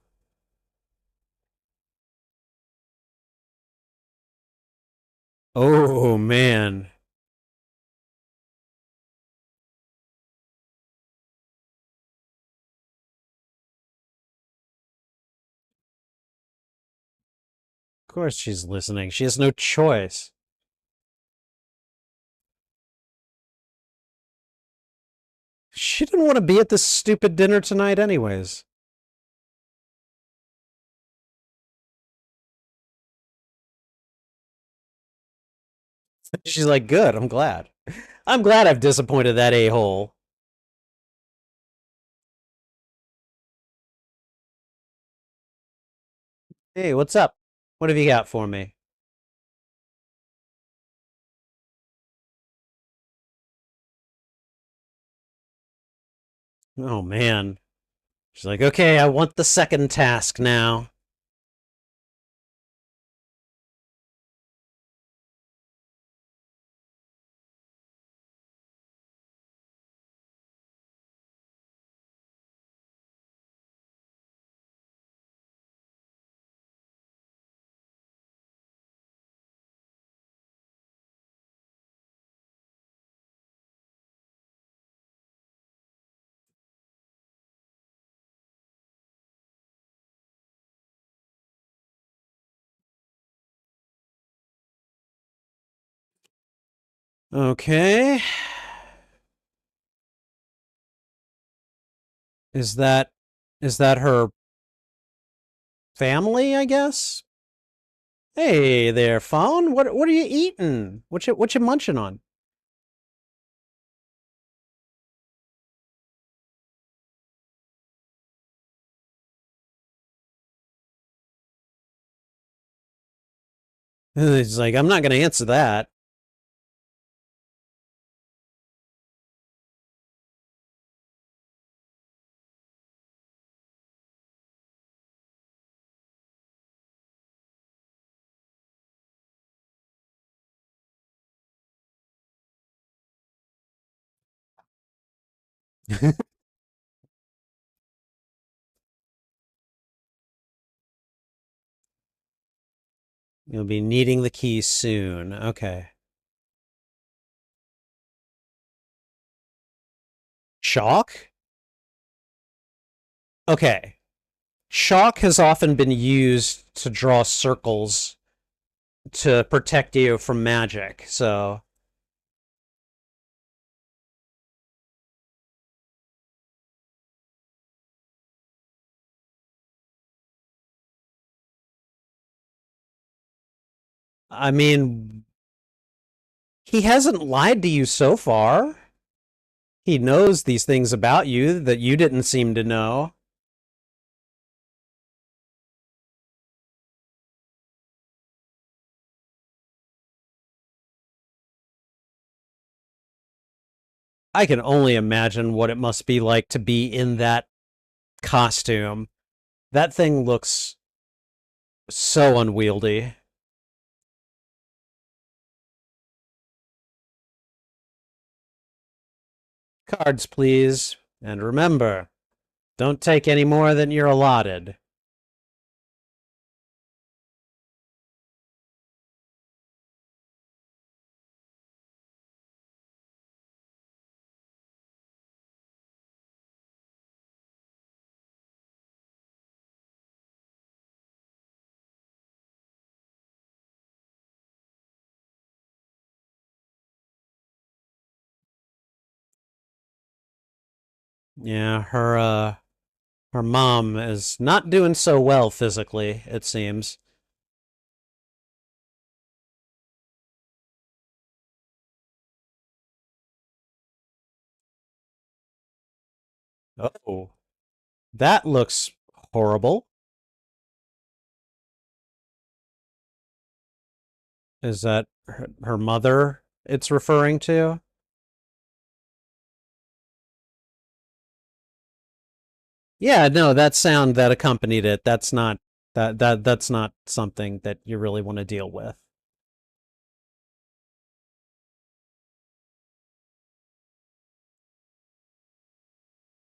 S2: Oh man. Of course she's listening. She has no choice. She didn't want to be at this stupid dinner tonight, anyways. She's like, good, I'm glad. I'm glad I've disappointed that a-hole. Hey, what's up? What have you got for me? Oh, man. She's like, okay, I want the second task now. Okay. Is that is that her family, I guess? Hey there, Fawn. What are you eating? What you munching on? He's like, I'm not gonna answer that. You'll be needing the keys soon. Okay. Chalk? Okay. Chalk has often been used to draw circles to protect you from magic. So, I mean, he hasn't lied to you so far. He knows these things about you that you didn't seem to know. I can only imagine what it must be like to be in that costume. That thing looks so unwieldy. Cards, please. And remember, don't take any more than you're allotted. Yeah, her mom is not doing so well physically, it seems. Oh, that looks horrible. Is that her mother it's referring to? Yeah, no, that sound that accompanied it, that's not something that you really want to deal with.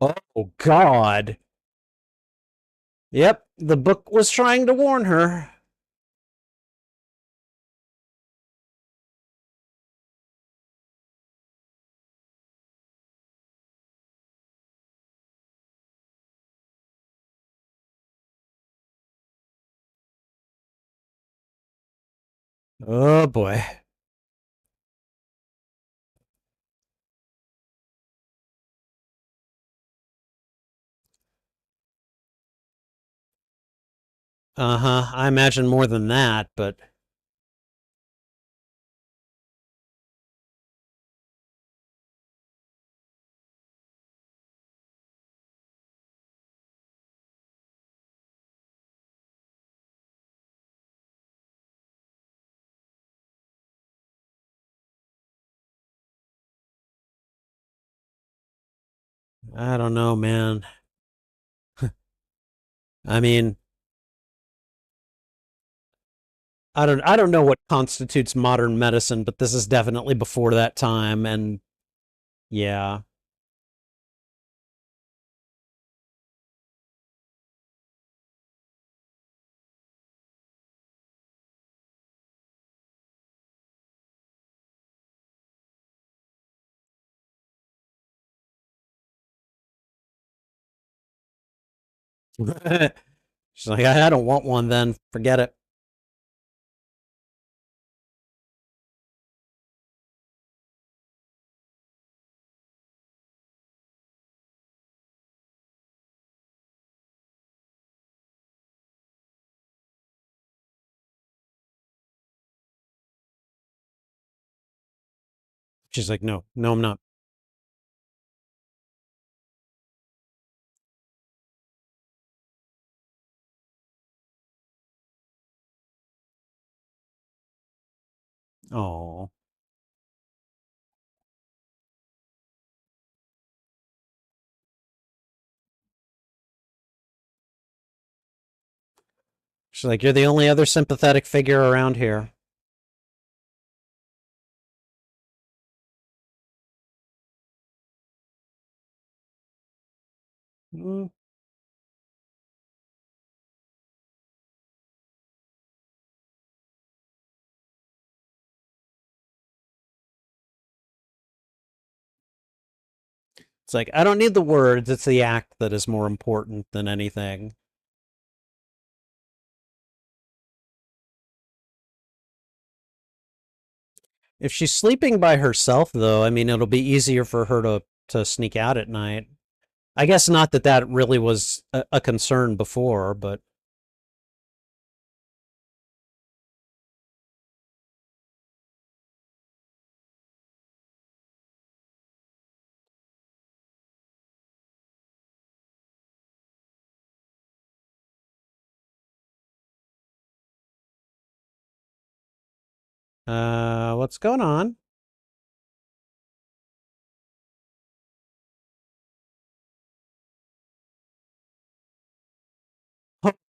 S2: Oh God. Yep, the book was trying to warn her. Oh boy. Uh-huh. I imagine more than that, but I don't know, man. I mean, I don't know what constitutes modern medicine, but this is definitely before that time and yeah. She's like, I don't want one then. Forget it. She's like, no, no, I'm not. Oh. She's like, you're the only other sympathetic figure around here. Mm. It's like, I don't need the words. It's the act that is more important than anything. If she's sleeping by herself, though, I mean, it'll be easier for her to sneak out at night. I guess not that that really was a concern before, but what's going on?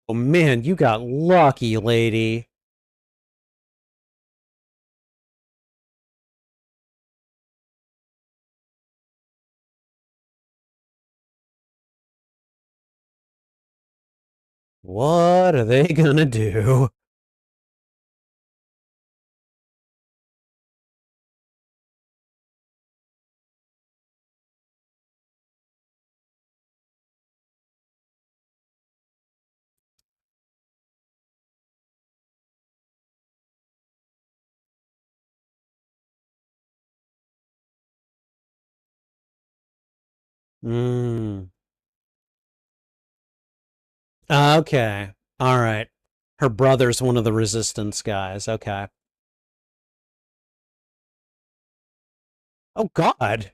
S2: Oh man, you got lucky, lady. What are they gonna do? Hmm. Okay. All right. Her brother's one of the resistance guys. Okay. Oh God.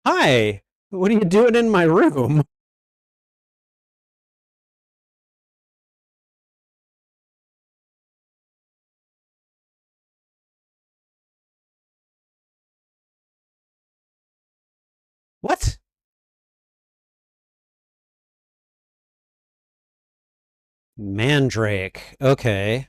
S2: Hi. What are you doing in my room? What? Mandrake. Okay.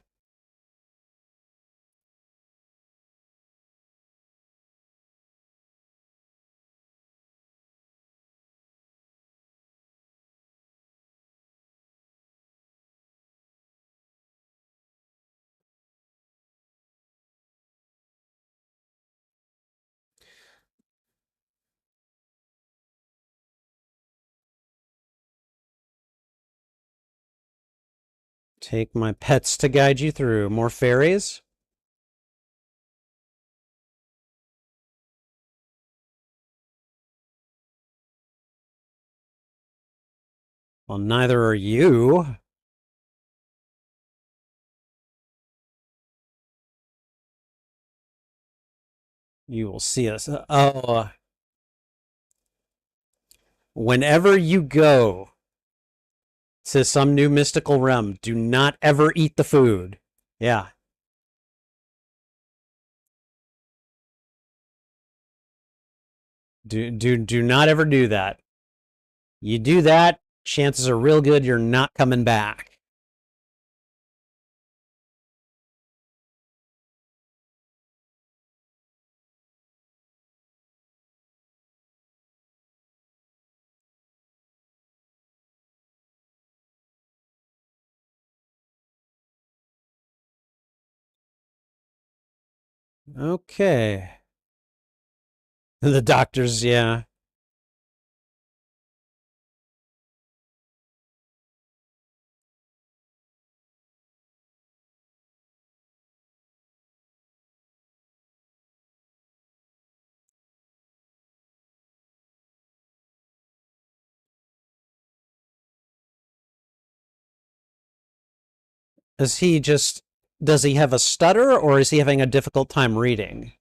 S2: Take my pets to guide you through. More fairies? Well, neither are you. You will see us. Whenever you go to some new mystical realm, do not ever eat the food. Yeah. Do not ever do that. You do that, chances are real good you're not coming back. Okay. The doctors, yeah. Is he just does he have a stutter or is he having a difficult time reading?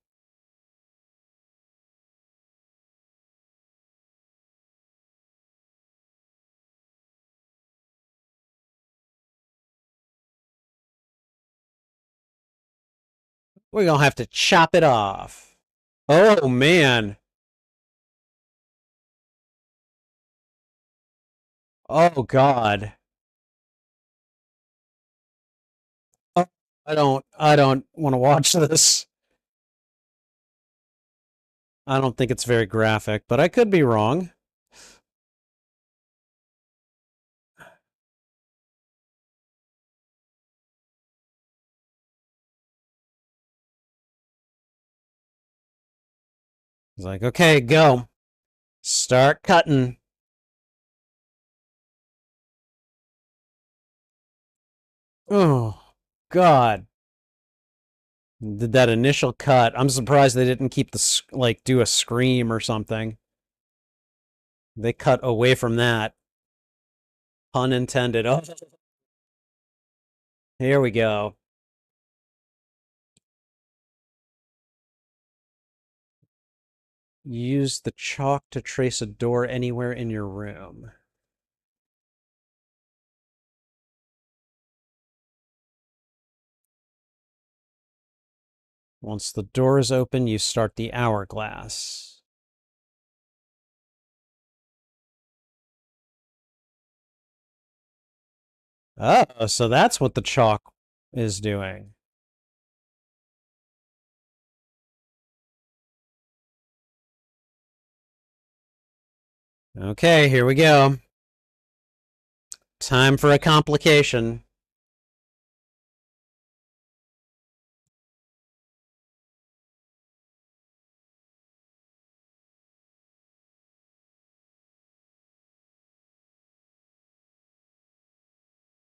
S2: We're gonna have to chop it off. Oh man. Oh god. Oh, I don't want to watch this. I don't think it's very graphic, but I could be wrong. He's like, okay, go. Start cutting. Oh, God. Did that initial cut. I'm surprised they didn't keep the, like, do a scream or something. They cut away from that. Pun intended. Oh, here we go. Use the chalk to trace a door anywhere in your room. Once the door is open, you start the hourglass. Oh, so that's what the chalk is doing. Okay, here we go. Time for a complication.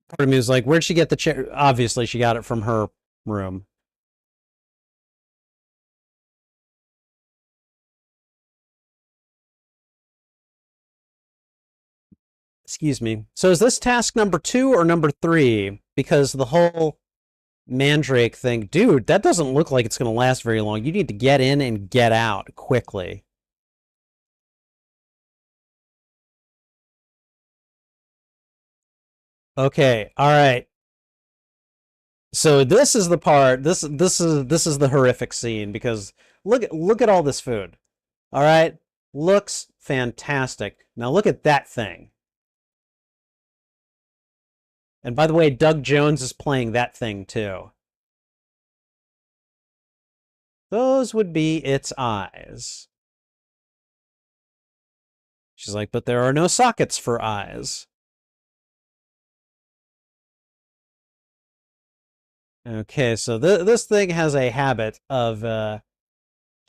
S2: Part of me is like, where'd she get the chair? Obviously, she got it from her room. Excuse me. So is this task number 2 or number 3? Because the whole Mandrake thing, dude, that doesn't look like it's going to last very long. You need to get in and get out quickly. Okay, all right. So this is the part. This is the horrific scene because look at all this food. All right, looks fantastic. Now look at that thing. And by the way, Doug Jones is playing that thing too. Those would be its eyes. She's like, but there are no sockets for eyes. Okay, so this thing has a habit of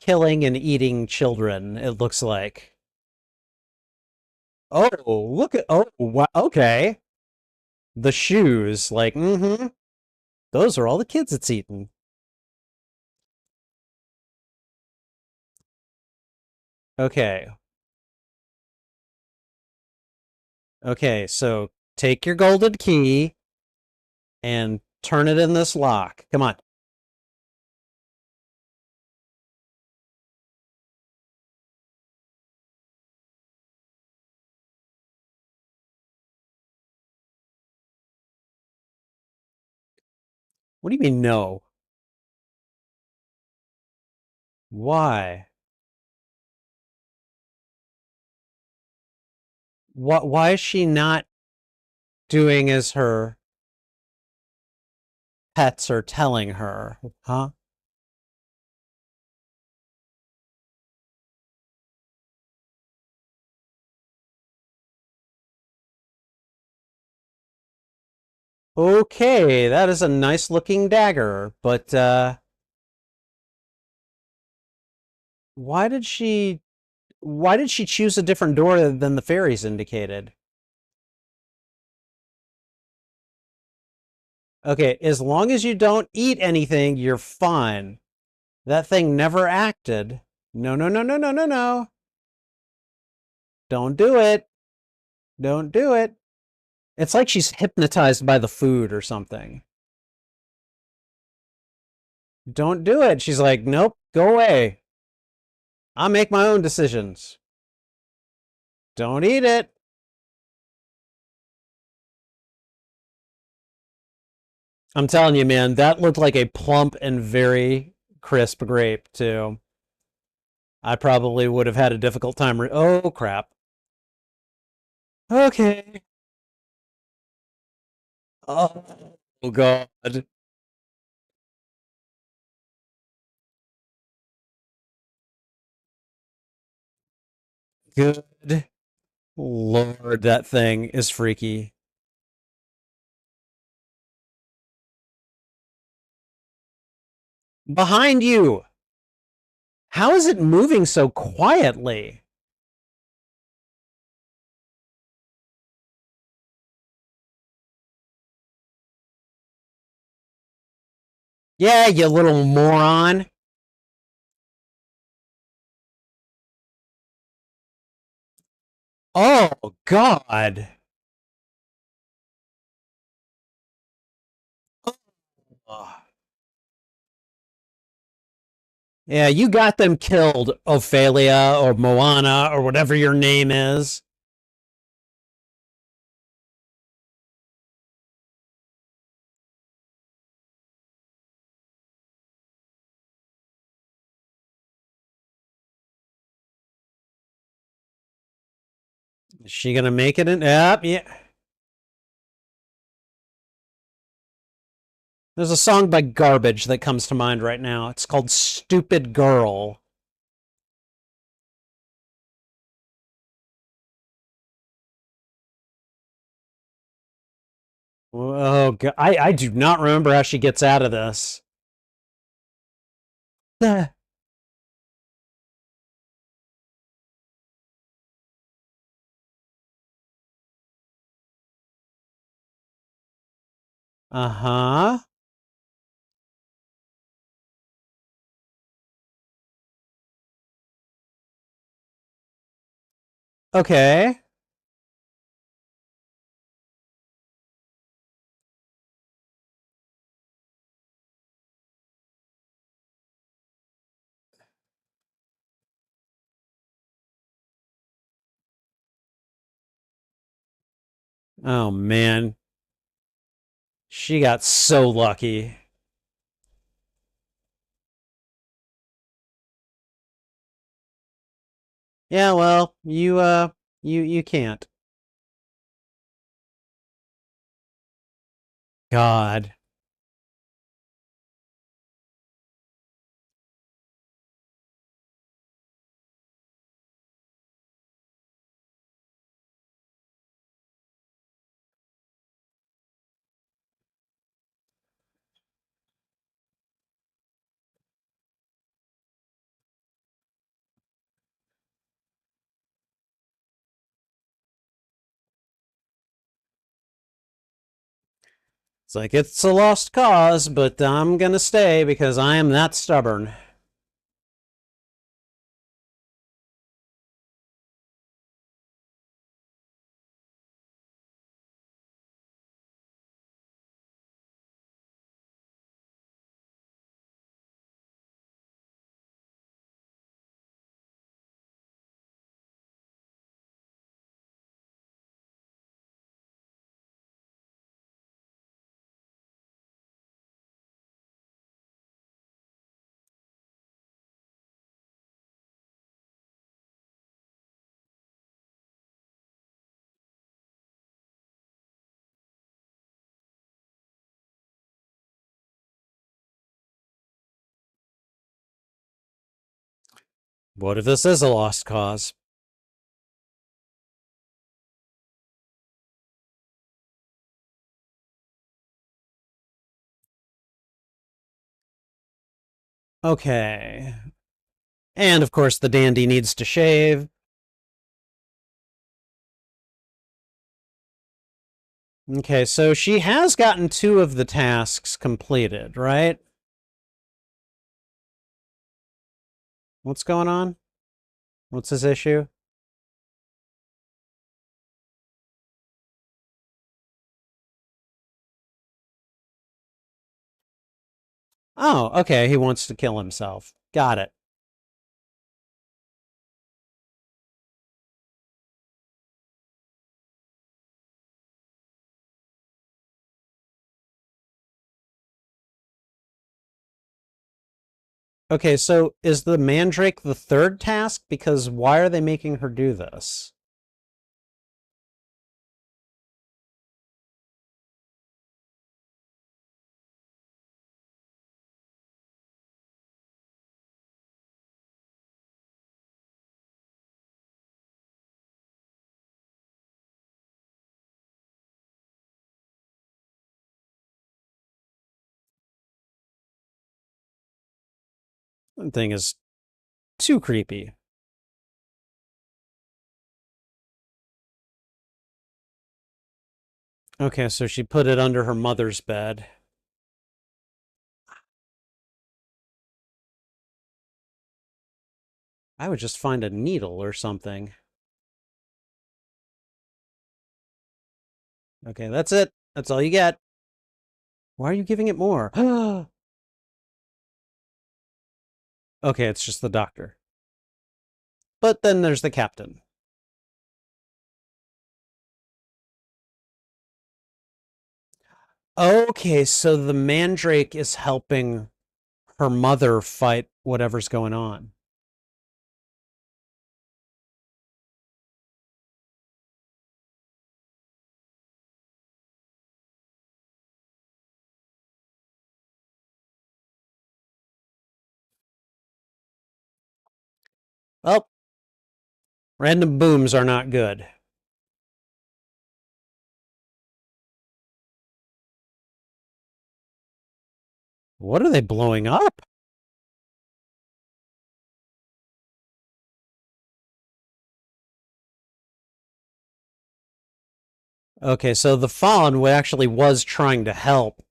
S2: killing and eating children, it looks like. Oh, look at, oh, okay. The shoes, like, those are all the kids it's eaten. Okay. Okay, so take your golden key and turn it in this lock. Come on. What do you mean, no? Why? Why is she not doing as her pets are telling her? Huh? Okay, that is a nice looking dagger, but why did she choose a different door than the fairies indicated? Okay, as long as you don't eat anything, you're fine. That thing never acted. No, no, no, no, no, no, no. Don't do it. Don't do it. It's like she's hypnotized by the food or something. Don't do it. She's like, nope, go away. I'll make my own decisions. Don't eat it. I'm telling you, man, that looked like a plump and very crisp grape, too. I probably would have had a difficult time. Oh, crap. Okay. Oh, God. Good Lord, that thing is freaky. Behind you! How is it moving so quietly? Yeah, you little moron. Oh, God. Oh. Yeah, you got them killed, Ophelia or Moana or whatever your name is. Is she gonna make it in? Yep, yeah. There's a song by Garbage that comes to mind right now. It's called Stupid Girl. Oh, God. I do not remember how she gets out of this. Uh-huh. Okay. Oh, man. She got so lucky. Yeah, well, you can't. God. It's like it's a lost cause, but I'm gonna stay because I am that stubborn. What if this is a lost cause? Okay. And of course, the dandy needs to shave. Okay, so she has gotten two of the tasks completed, right? What's going on? What's his issue? Oh, okay, he wants to kill himself. Got it. Okay, so is the Mandrake the third task? Because why are they making her do this? That thing is too creepy. Okay, so she put it under her mother's bed. I would just find a needle or something. Okay, that's it. That's all you get. Why are you giving it more? Okay, it's just the doctor. But then there's the captain. Okay, so the mandrake is helping her mother fight whatever's going on. Well, random booms are not good. What are they blowing up? Okay, so the fawn actually was trying to help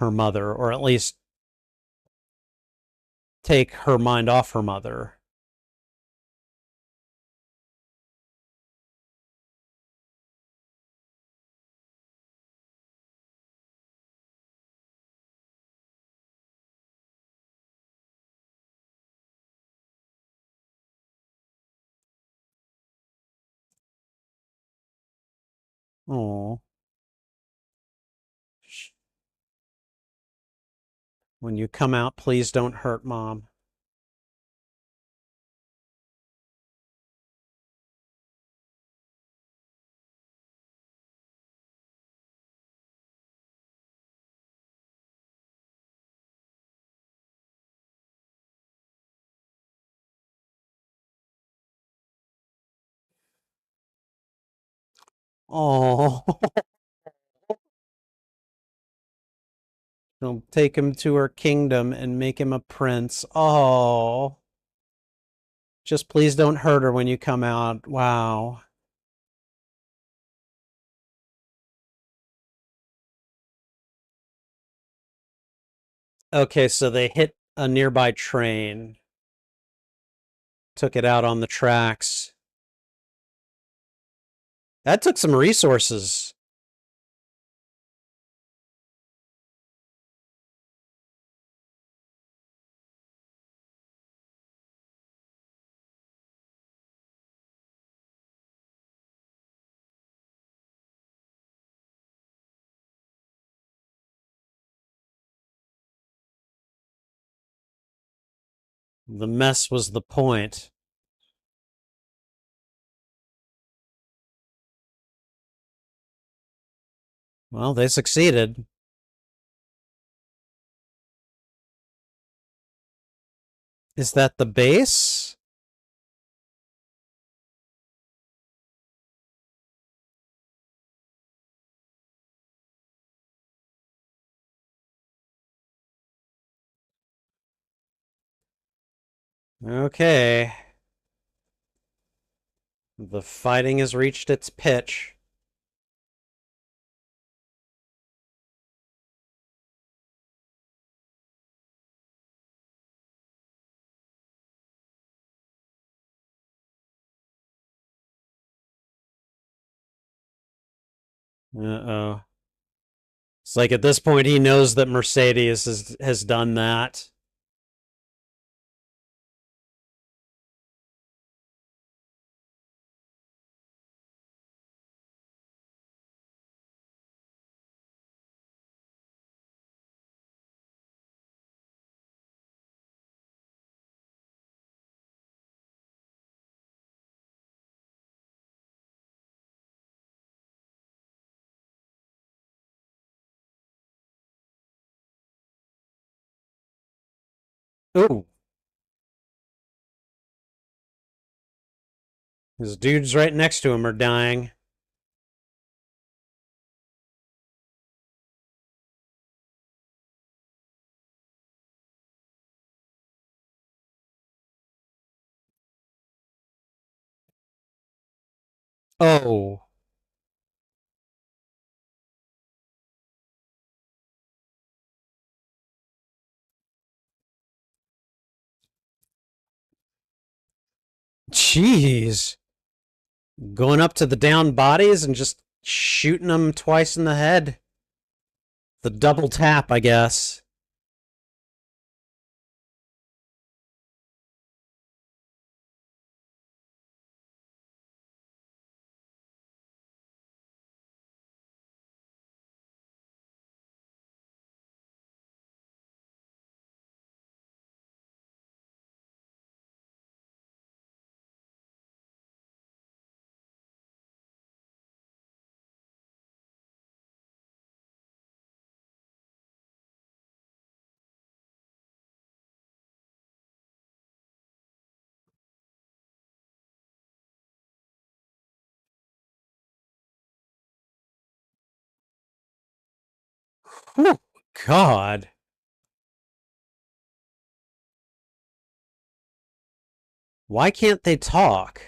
S2: her mother, or at least take her mind off her mother. Oh, when you come out, please don't hurt mom. Oh, she'll take him to her kingdom and make him a prince. Oh, just please don't hurt her when you come out. Wow. Okay, so they hit a nearby train, took it out on the tracks. That took some resources. The mess was the point. Well, they succeeded. Is that the base? Okay. The fighting has reached its pitch. Uh-oh. It's like at this point he knows that Mercedes has done that. Ooh. His dudes right next to him are dying. Oh. Jeez. Going up to the down bodies and just shooting them twice in the head. The double tap, I guess. Whew, God. Why can't they talk?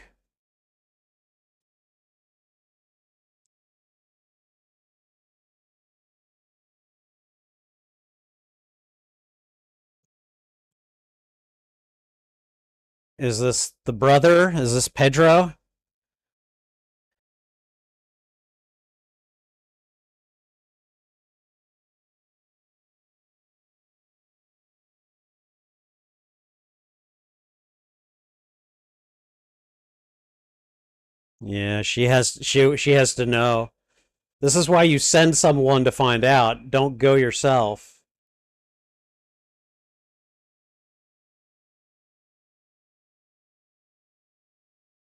S2: Is this the brother? Is this Pedro? Yeah, she has to know. This is why you send someone to find out. Don't go yourself.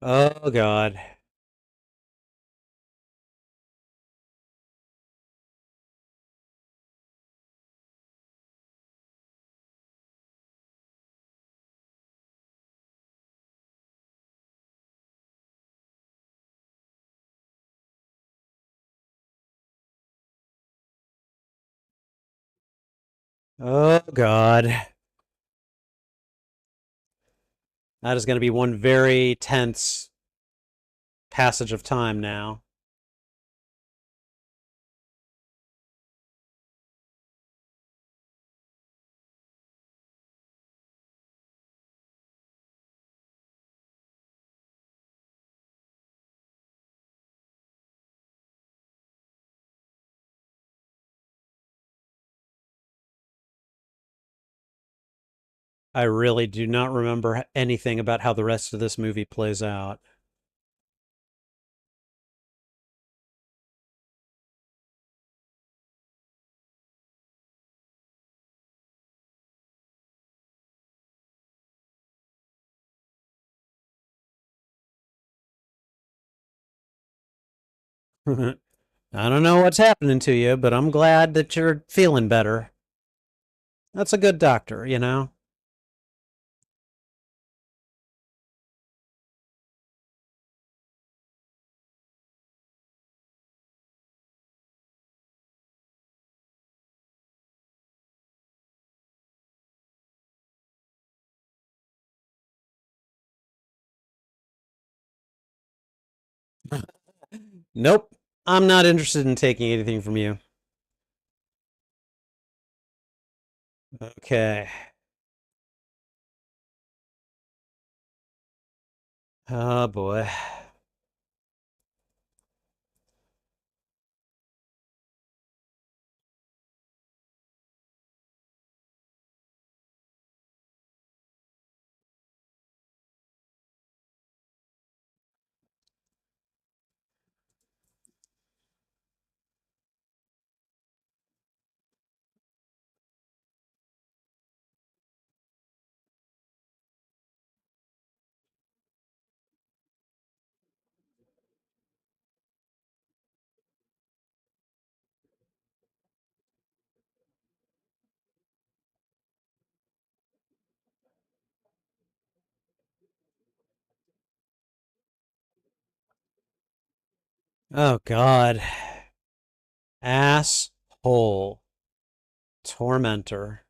S2: Oh God. Oh God. That is going to be one very tense passage of time now. I really do not remember anything about how the rest of this movie plays out. I don't know what's happening to you, but I'm glad that you're feeling better. That's a good doctor, you know? Nope. I'm not interested in taking anything from you. Okay. Oh boy. Oh God. Asshole. Tormentor.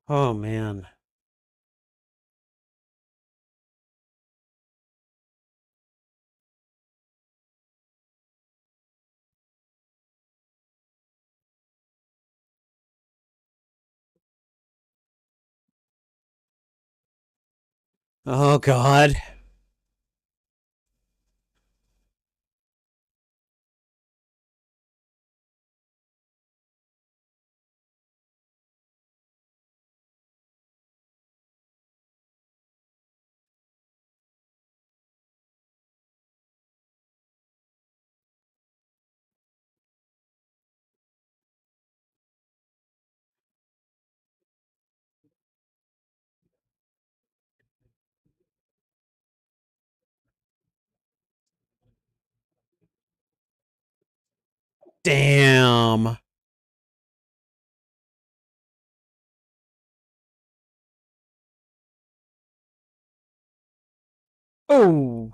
S2: Oh man. Oh, God. Damn. Oh.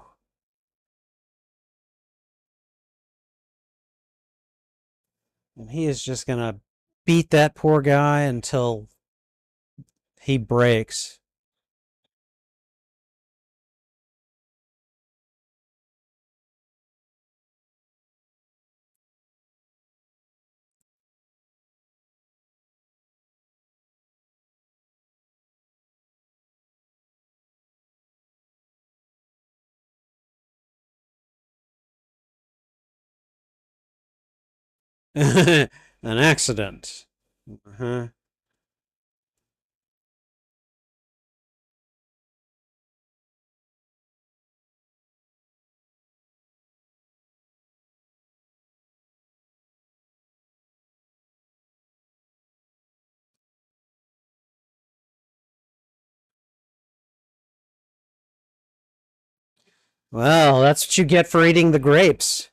S2: And he is just gonna beat that poor guy until he breaks. An accident. Uh-huh. Well, that's what you get for eating the grapes.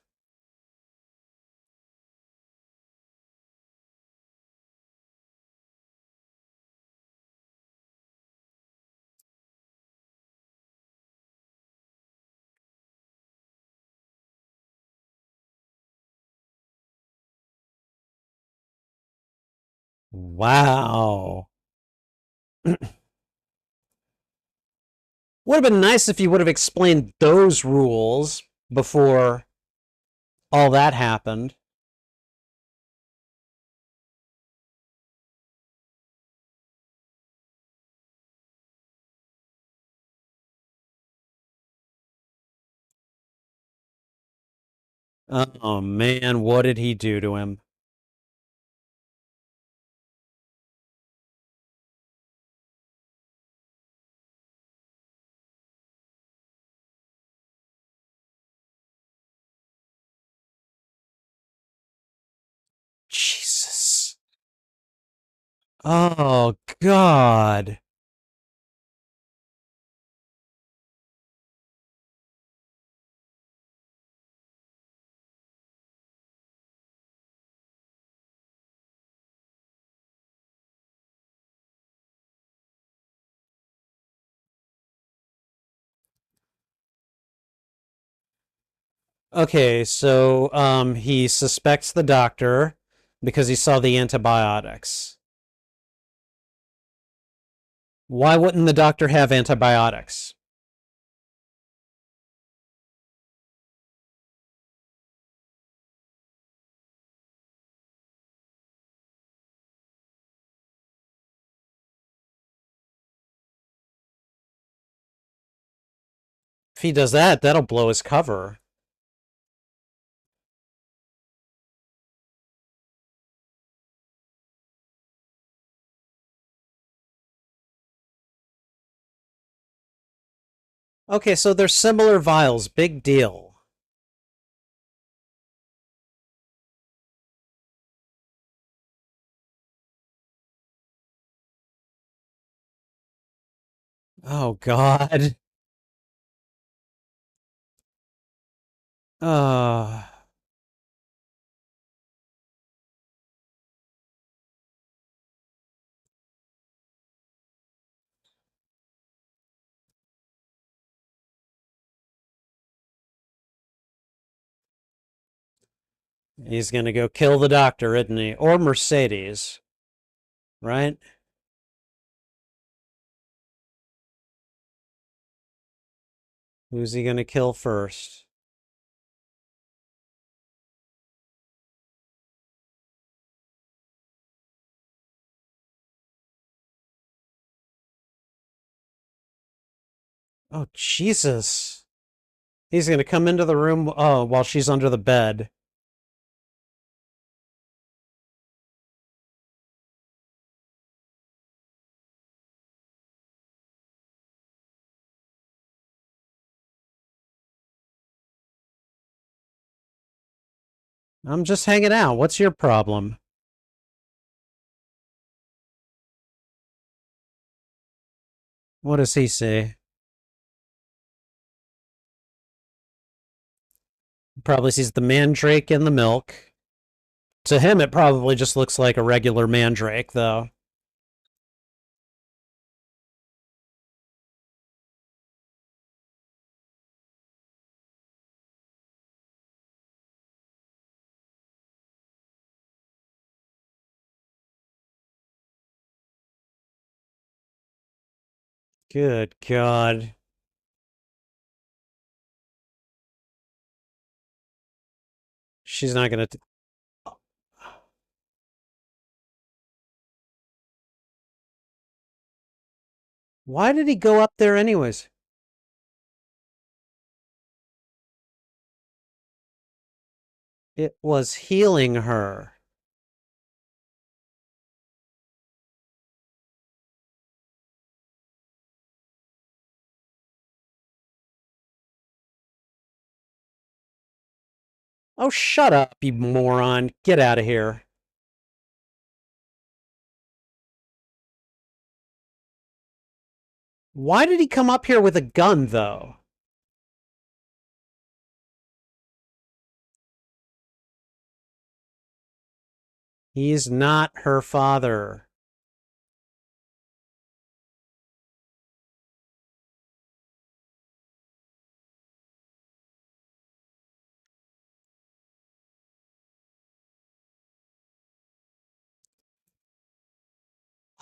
S2: Wow. Would have been nice if you would have explained those rules before all that happened. Oh man, what did he do to him? Jesus. Oh God. Okay, so he suspects the doctor because he saw the antibiotics. Why wouldn't the doctor have antibiotics? If he does that, that'll blow his cover. Okay, so they're similar vials. Big deal. Oh God. Uh, he's gonna go kill the doctor, isn't he? Or Mercedes, right? Who's he gonna kill first? Oh, Jesus. He's gonna come into the room while she's under the bed. I'm just hanging out. What's your problem? What does he say? Probably sees the mandrake in the milk. To him, it probably just looks like a regular mandrake, though. Good God. She's not gonna. Why did he go up there, anyways? It was healing her. Oh, shut up, you moron. Get out of here. Why did he come up here with a gun, though? He's not her father.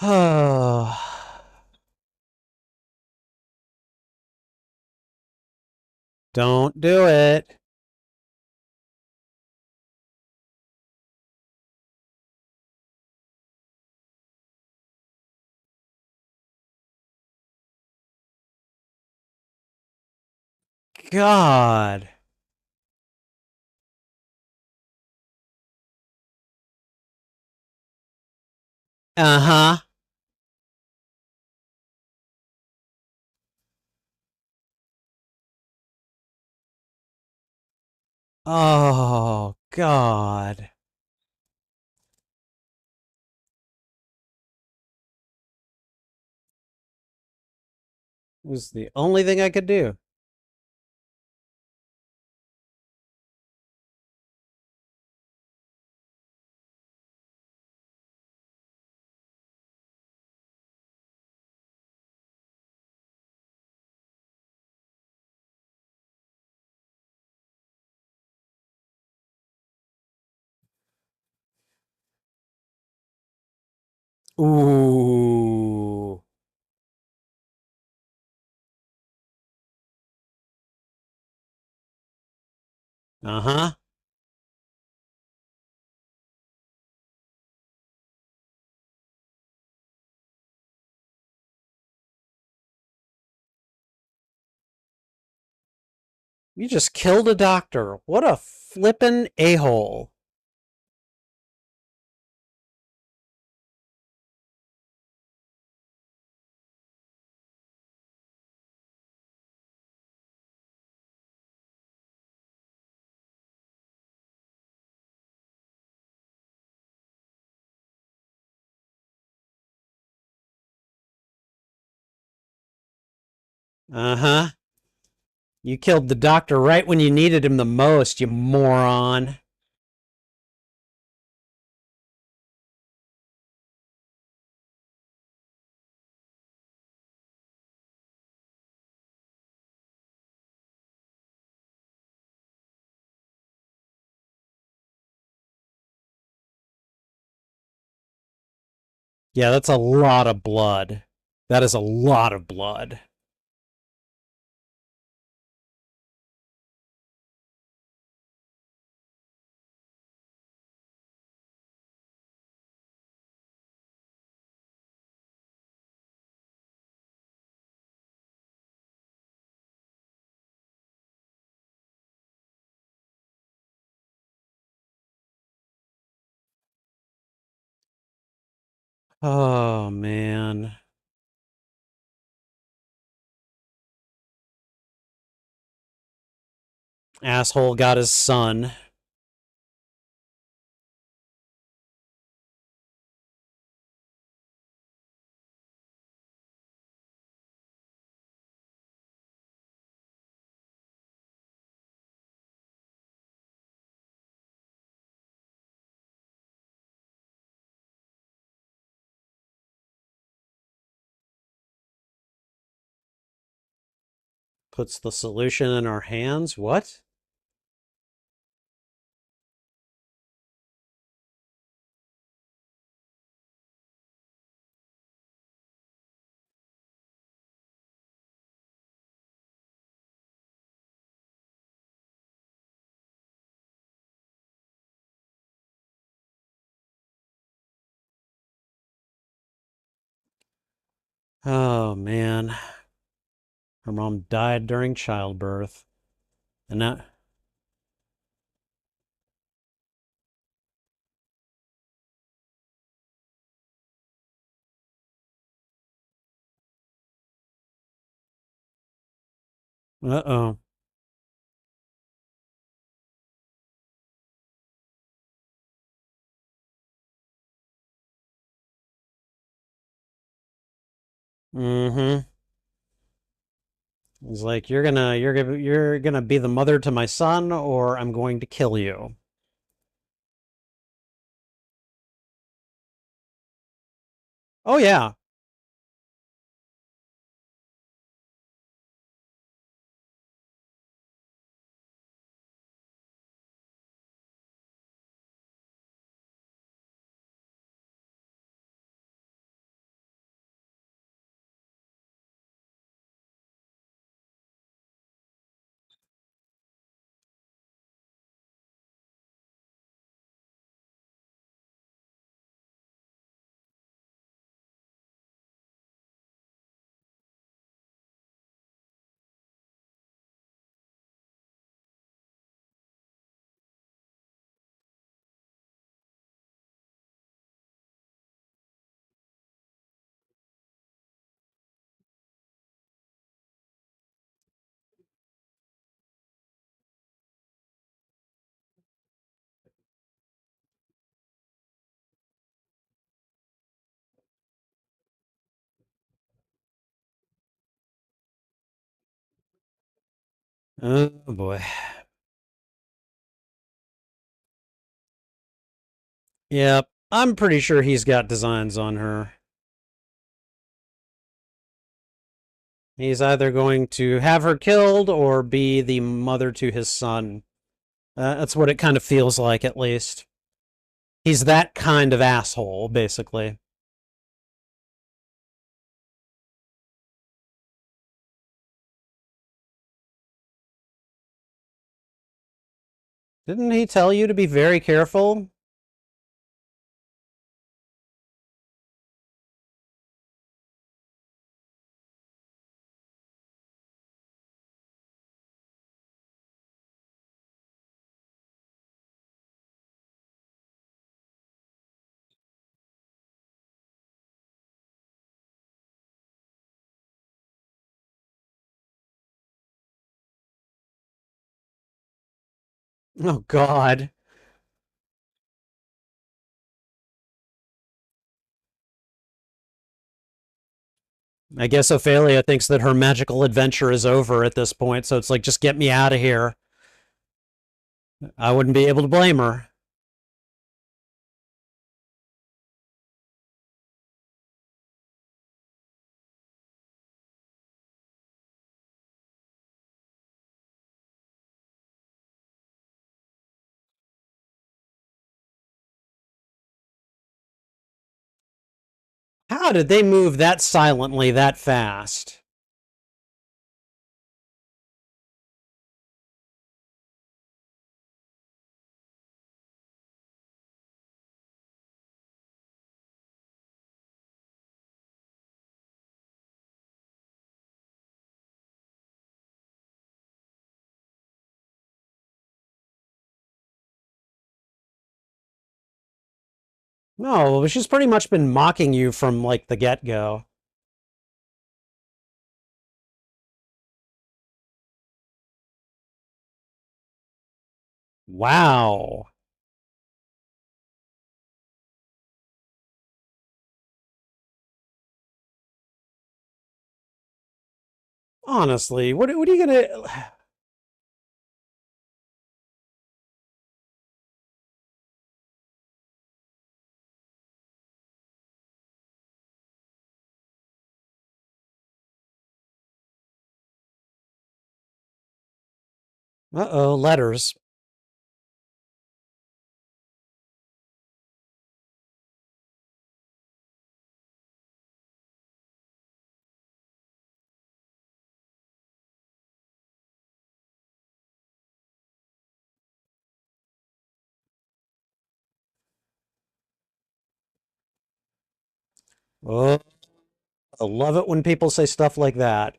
S2: Oh. Don't do it. God. Uh-huh. Oh, God. It was the only thing I could do. Ooh. Uh-huh. You just killed a doctor. What a flippin' a-hole. Uh-huh. You killed the doctor right when you needed him the most, you moron. Yeah, that's a lot of blood. That is a lot of blood. Oh, man. Asshole got his son. Puts the solution in our hands? What? Oh, man. Her mom died during childbirth. And now. Uh-oh. Mm-hmm. He's like, you're gonna be the mother to my son, or I'm going to kill you. Oh yeah. Oh boy. Yep. I'm pretty sure he's got designs on her. He's either going to have her killed or be the mother to his son. That's what it kind of feels like, at least. He's that kind of asshole, basically. Didn't he tell you to be very careful? Oh, God. I guess Ophelia thinks that her magical adventure is over at this point, so it's like, just get me out of here. I wouldn't be able to blame her. How did they move that silently that fast? No, she's pretty much been mocking you from like the get-go. Wow. Honestly, what are you gonna? Uh-oh, letters. Oh, I love it when people say stuff like that.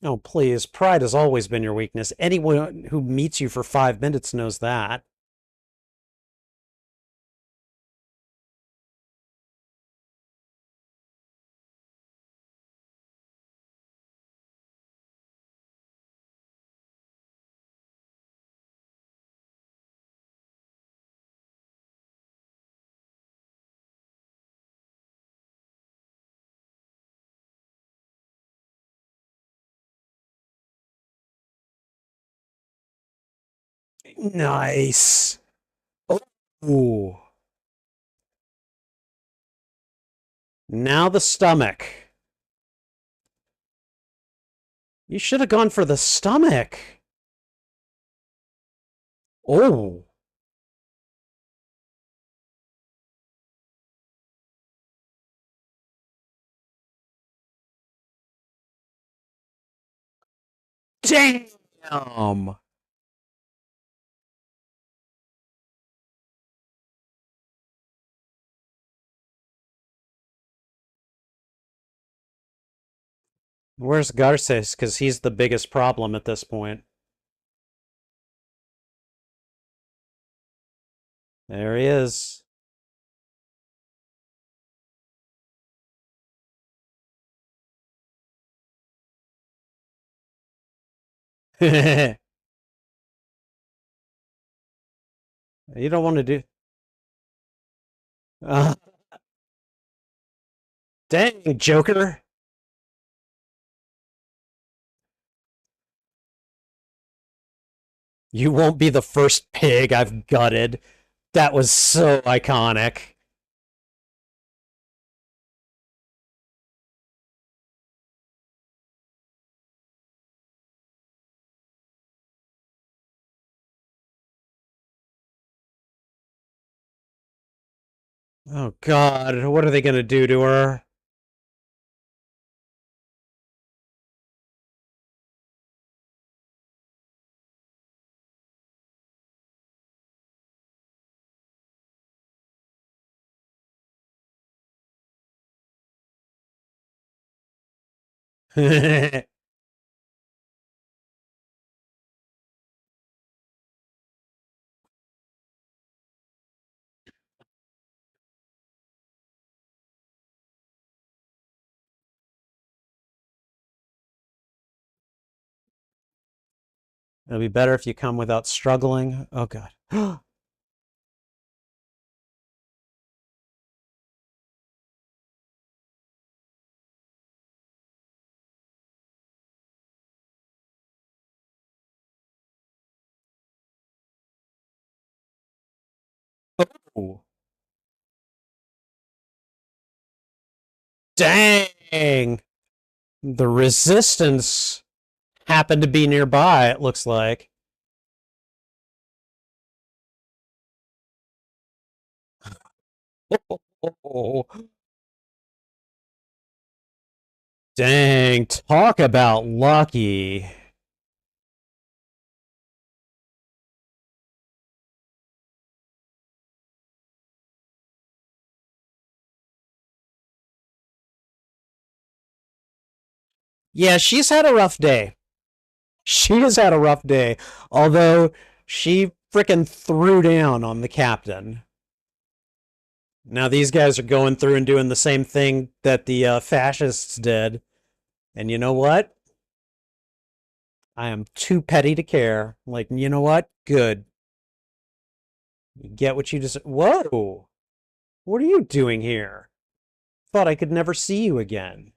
S2: Oh, please. Pride has always been your weakness. Anyone who meets you for 5 minutes knows that. Nice. Oh, now the stomach. You should have gone for the stomach. Oh, damn. Where's Garces? Because he's the biggest problem at this point. There he is. You don't want to do. Uh, dang, Joker. You won't be the first pig I've gutted. That was so iconic. Oh, God. What are they going to do to her? It'll be better if you come without struggling. Oh, God. Oh, dang. The resistance happened to be nearby, it looks like. Oh, dang. Talk about lucky. Yeah, she's had a rough day. She has had a rough day. Although she frickin' threw down on the captain. Now these guys are going through and doing the same thing that the fascists did. And you know what? I am too petty to care. Like, you know what? Good. You get what you just. Whoa! What are you doing here? Thought I could never see you again.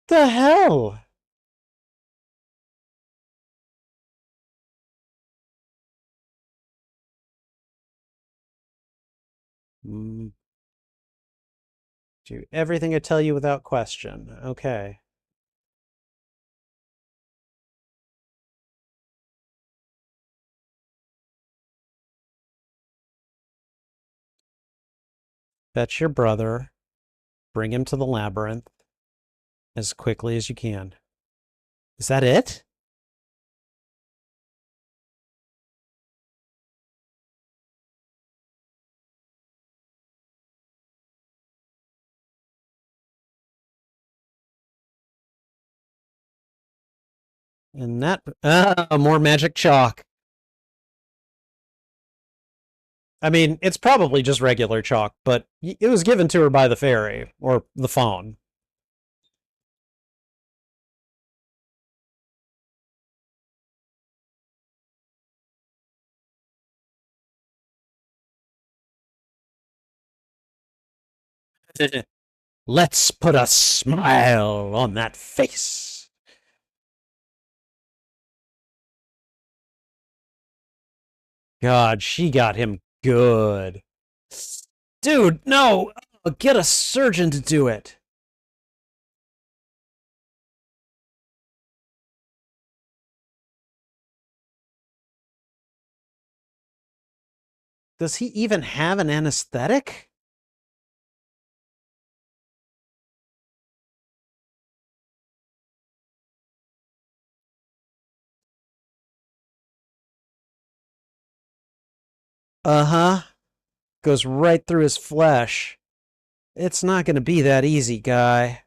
S2: The hell? Mm, do everything I tell you without question. Okay. Fetch your brother. Bring him to the labyrinth as quickly as you can. Is that it? And that. More magic chalk. I mean, it's probably just regular chalk, but it was given to her by the fairy or the fawn. Let's put a smile on that face. God, she got him good. Dude, no! Get a surgeon to do it. Does he even have an anesthetic? Uh-huh. Goes right through his flesh. It's not gonna be that easy, guy.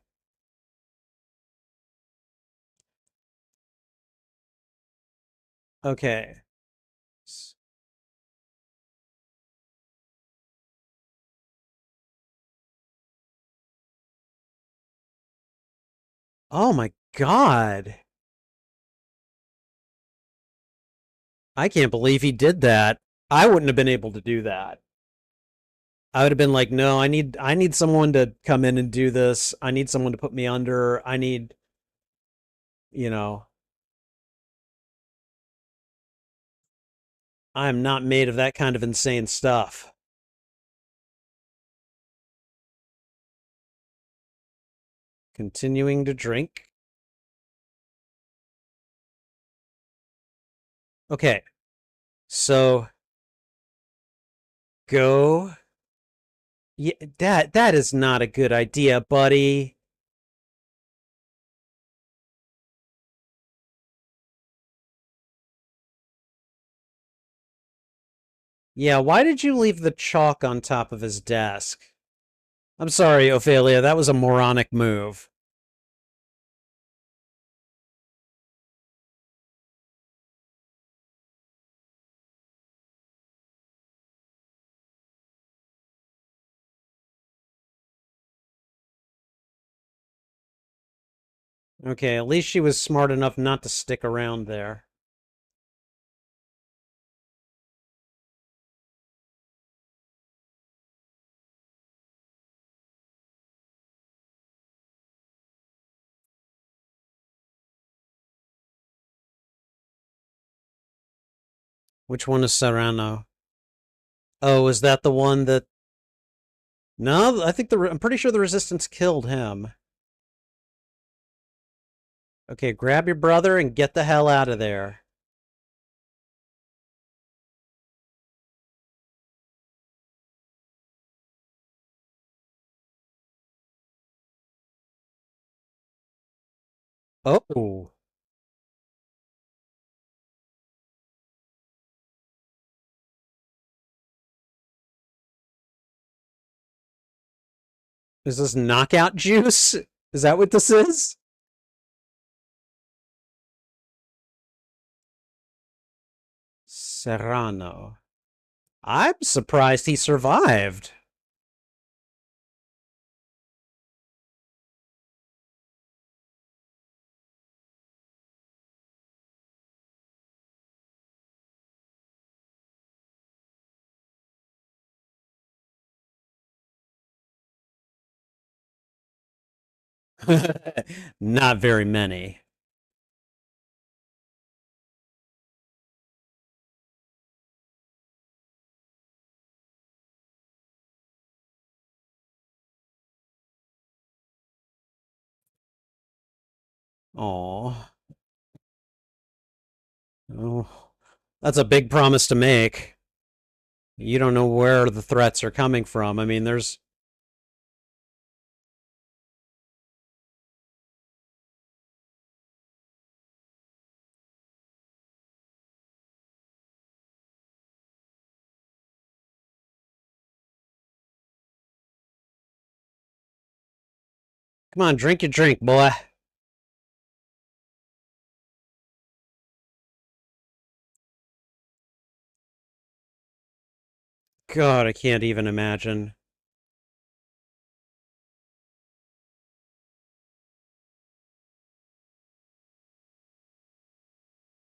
S2: Okay. Oh my god. I can't believe he did that. I wouldn't have been able to do that. I would have been like, no, I need someone to come in and do this. I need someone to put me under. I need, you know, I'm not made of that kind of insane stuff. Continuing to drink. Okay. So go. Yeah, that is not a good idea, buddy. Yeah, why did you leave the chalk on top of his desk? I'm sorry, Ophelia, that was a moronic move. Okay, at least she was smart enough not to stick around there. Which one is Serrano? Oh, is that the one that... No, I think I'm pretty sure the Resistance killed him. Okay, grab your brother and get the hell out of there. Oh. Is this knockout juice? Is that what this is? Serrano. I'm surprised he survived. Not very many. Oh, oh, that's a big promise to make. You don't know where the threats are coming from. I mean, there's. Come on, drink your drink, boy. God, I can't even imagine.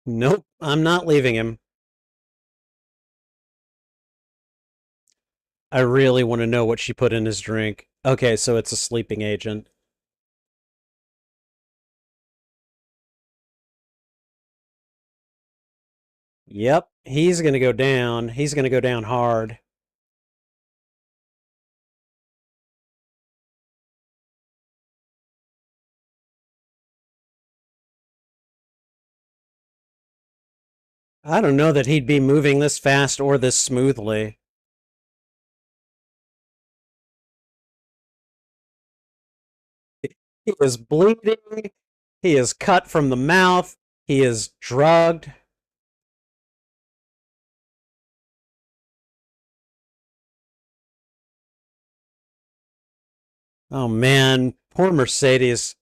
S2: Nope, I'm not leaving him. I really want to know what she put in his drink. Okay, so it's a sleeping agent. Yep, he's gonna go down. He's gonna go down hard. I don't know that he'd be moving this fast or this smoothly. He is bleeding. He is cut from the mouth. He is drugged. Oh man, poor Mercedes.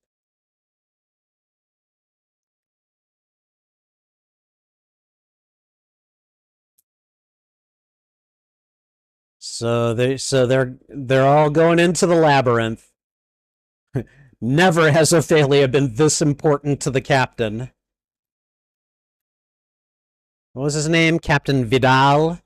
S2: So they're all going into the labyrinth. Never has Ophelia been this important to the captain. What was his name? Captain Vidal?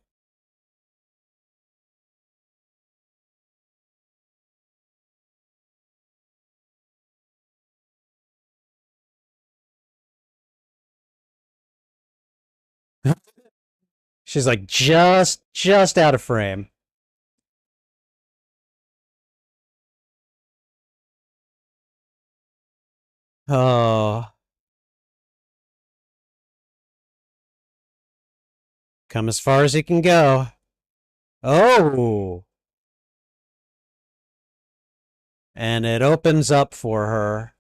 S2: She's like just out of frame. Oh, come as far as he can go. Oh, and it opens up for her.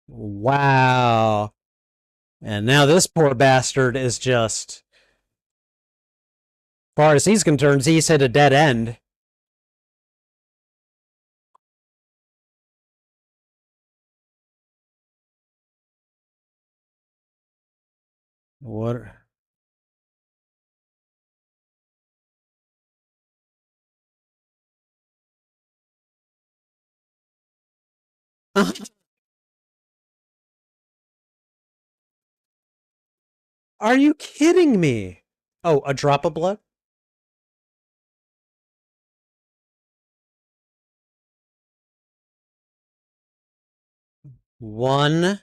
S2: Wow. And now this poor bastard is just, as far as he's concerned, he's hit a dead end. What? Are you kidding me? Oh, a drop of blood? One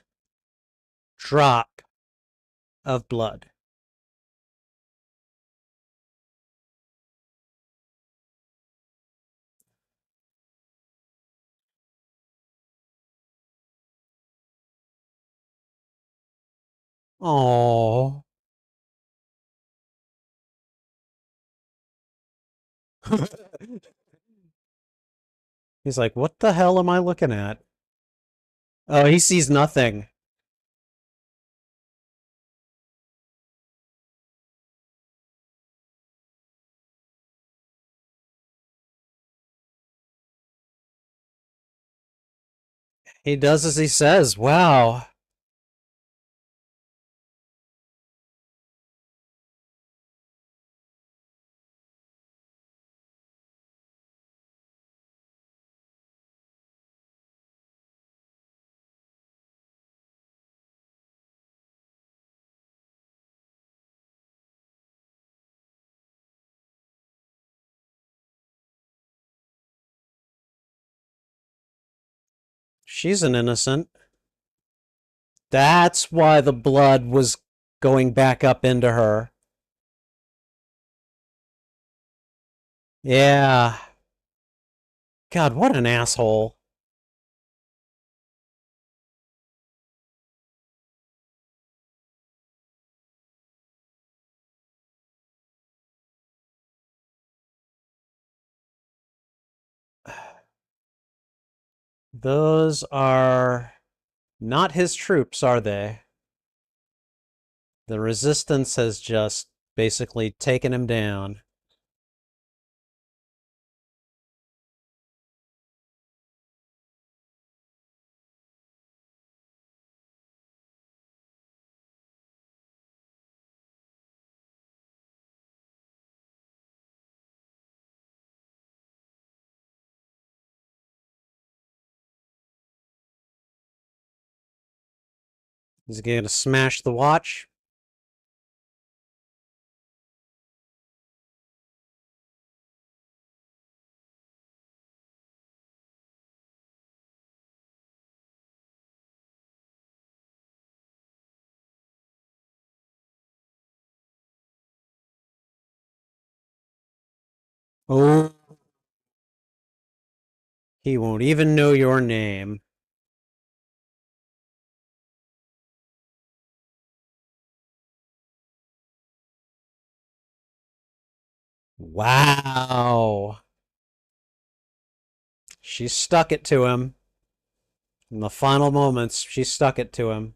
S2: drop of blood. Oh. He's like, what the hell am I looking at? Oh, he sees nothing. He does as he says. Wow. She's an innocent. That's why the blood was going back up into her. Yeah. God, what an asshole. Those are not his troops, are they? The resistance has just basically taken him down. Is he going to smash the watch? Oh, he won't even know your name. Wow. She stuck it to him. In the final moments, she stuck it to him.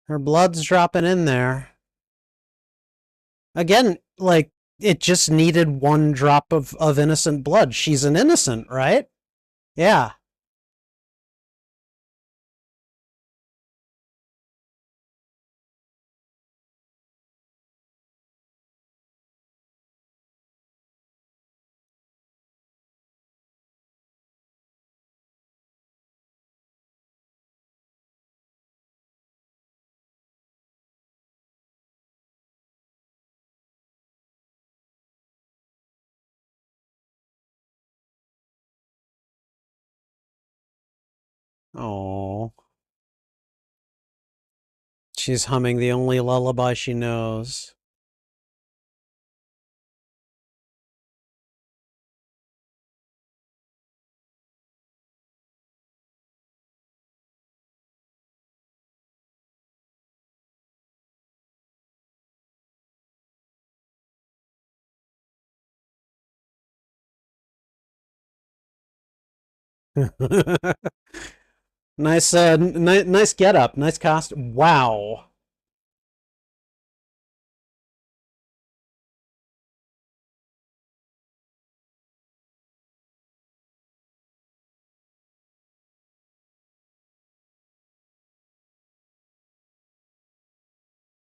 S2: Her blood's dropping in there. Again, like, it just needed one drop of innocent blood. She's an innocent, right? Yeah. Oh. She's humming the only lullaby she knows. Nice, nice get up, nice costume. Wow,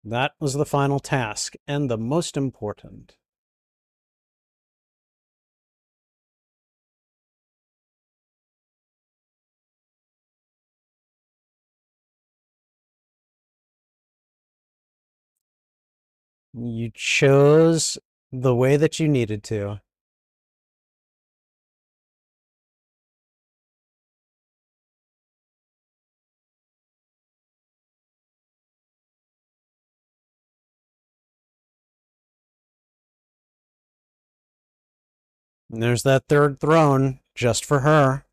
S2: that was the final task and the most important. You chose the way that you needed to. And there's that third throne just for her.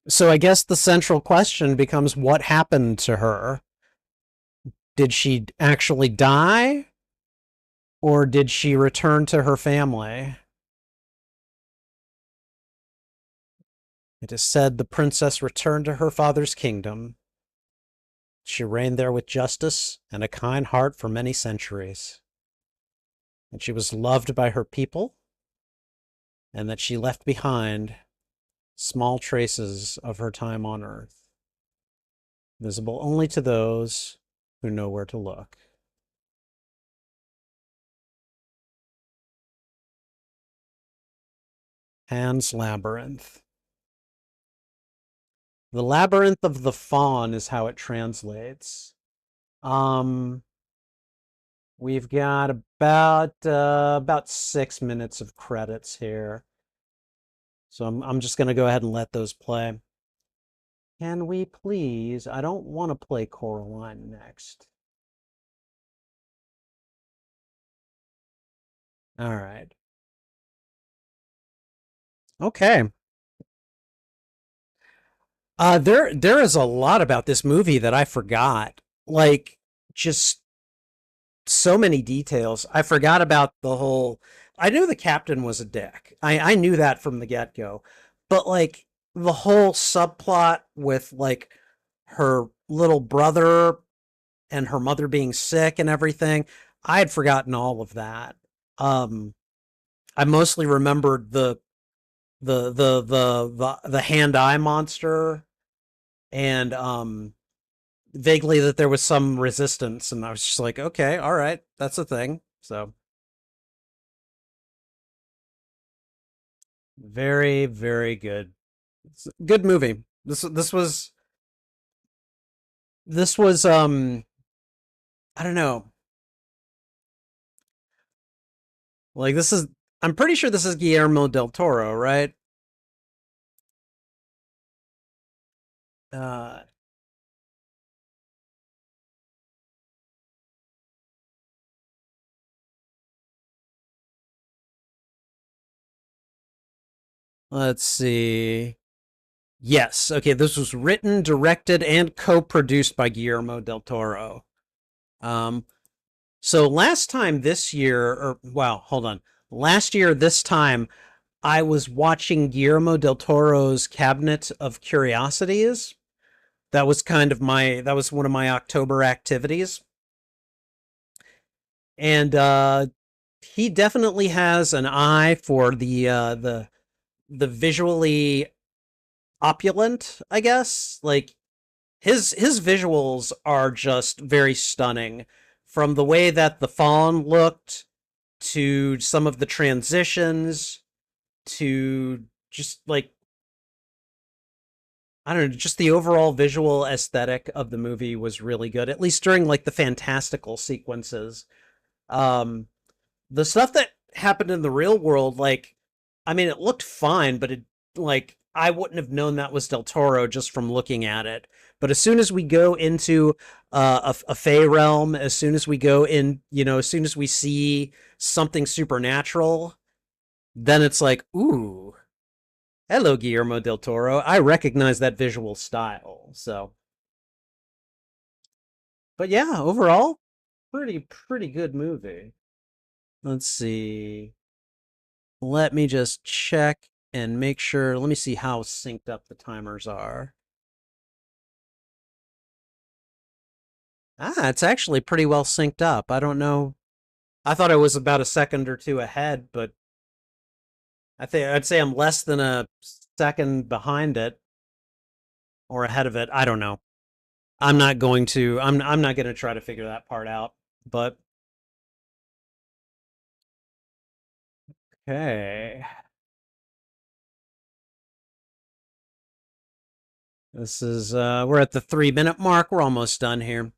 S2: So I guess the central question becomes what happened to her? Did she actually die? Or did she return to her family? It is said the princess returned to her father's kingdom. She reigned there with justice and a kind heart for many centuries. And she was loved by her people, and that she left behind small traces of her time on earth, visible only to those who know where to look. Pan's Labyrinth. The Labyrinth of the Fawn is how it translates. Um, we've got about 6 minutes of credits here, so I'm just gonna go ahead and let those play. Can we please? I don't want to play Coraline next. All right. Okay. There is a lot about this movie that I forgot. Like, just so many details. I forgot about the whole. I knew the captain was a dick. I knew that from the get go, but like the whole subplot with like her little brother and her mother being sick and everything, I had forgotten all of that. Um, I mostly remembered the hand eye monster and vaguely that there was some resistance, and I was just like, okay, all right, that's a thing. So very, very good. It's a good movie. This was I don't know. Like this is I'm pretty sure this is Guillermo del Toro, right? Uh let's see. Yes, okay, this was written, directed, and co-produced by Guillermo del Toro. Um, so last time this year, or wow, hold on. Last year, this time, I was watching Guillermo del Toro's Cabinet of Curiosities. That was one of my October activities. And he definitely has an eye for the visually opulent, I guess. Like his visuals are just very stunning, from the way that the fawn looked to some of the transitions to just like I don't know, just the overall visual aesthetic of the movie was really good, at least during like the fantastical sequences. Um, the stuff that happened in the real world, like, I mean, it looked fine, but it, like, I wouldn't have known that was Del Toro just from looking at it. But as soon as we go into a Fey realm, as soon as we go in, as soon as we see something supernatural, then it's like, ooh, hello, Guillermo del Toro. I recognize that visual style. So, but yeah, overall, pretty good movie. Let's see. Let me just check and make sure. Let me see how synced up the timers are. Ah, it's actually pretty well synced up. I don't know. I thought I was about a second or two ahead, but I'd say I'm less than a second behind it or ahead of it. I don't know. I'm not going to try to figure that part out. But okay. This is we're at the 3 minute mark. We're almost done here.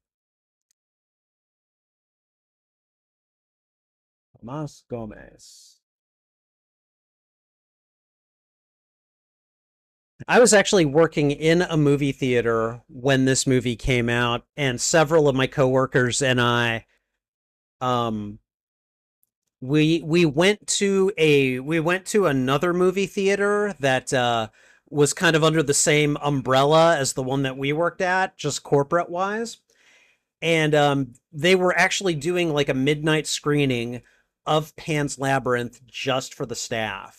S2: Mas Gomez. I was actually working in a movie theater when this movie came out, and several of my coworkers and I, um, we went to another movie theater that was kind of under the same umbrella as the one that we worked at, just corporate wise. And they were actually doing like a midnight screening of Pan's Labyrinth just for the staff.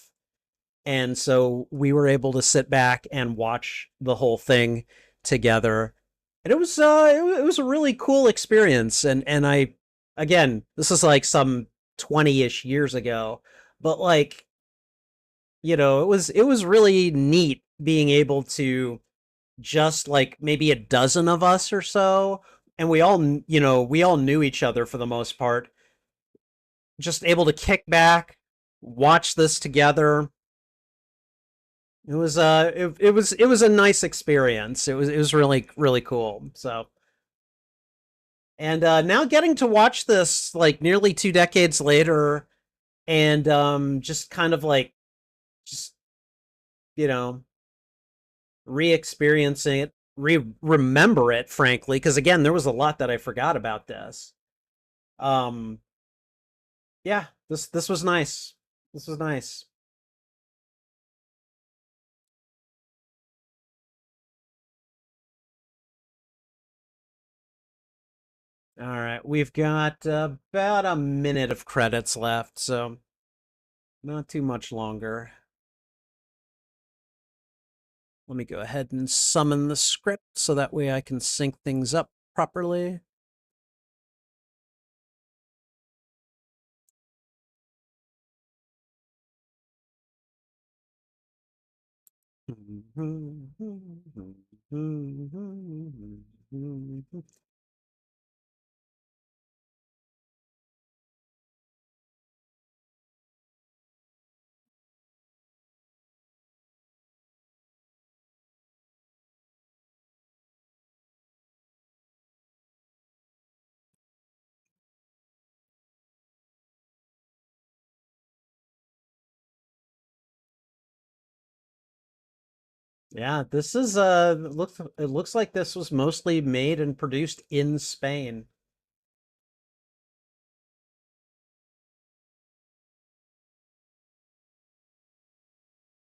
S2: And so we were able to sit back and watch the whole thing together. And it was a really cool experience. And I again, this is like some 20-ish years ago, but like, it was really neat being able to just like maybe a dozen of us or so, and we all knew each other for the most part, just able to kick back, watch this together. It was a nice experience. It was really really cool. So, and now getting to watch this like nearly 2 decades later, and just kind of like just you know re-experiencing it, remember it, frankly, because again, there was a lot that I forgot about this. Um, yeah, this was nice. This was nice. All right, we've got about a minute of credits left, so not too much longer. Let me go ahead and summon the script so that way I can sync things up properly. Yeah, this is it looks like this was mostly made and produced in Spain.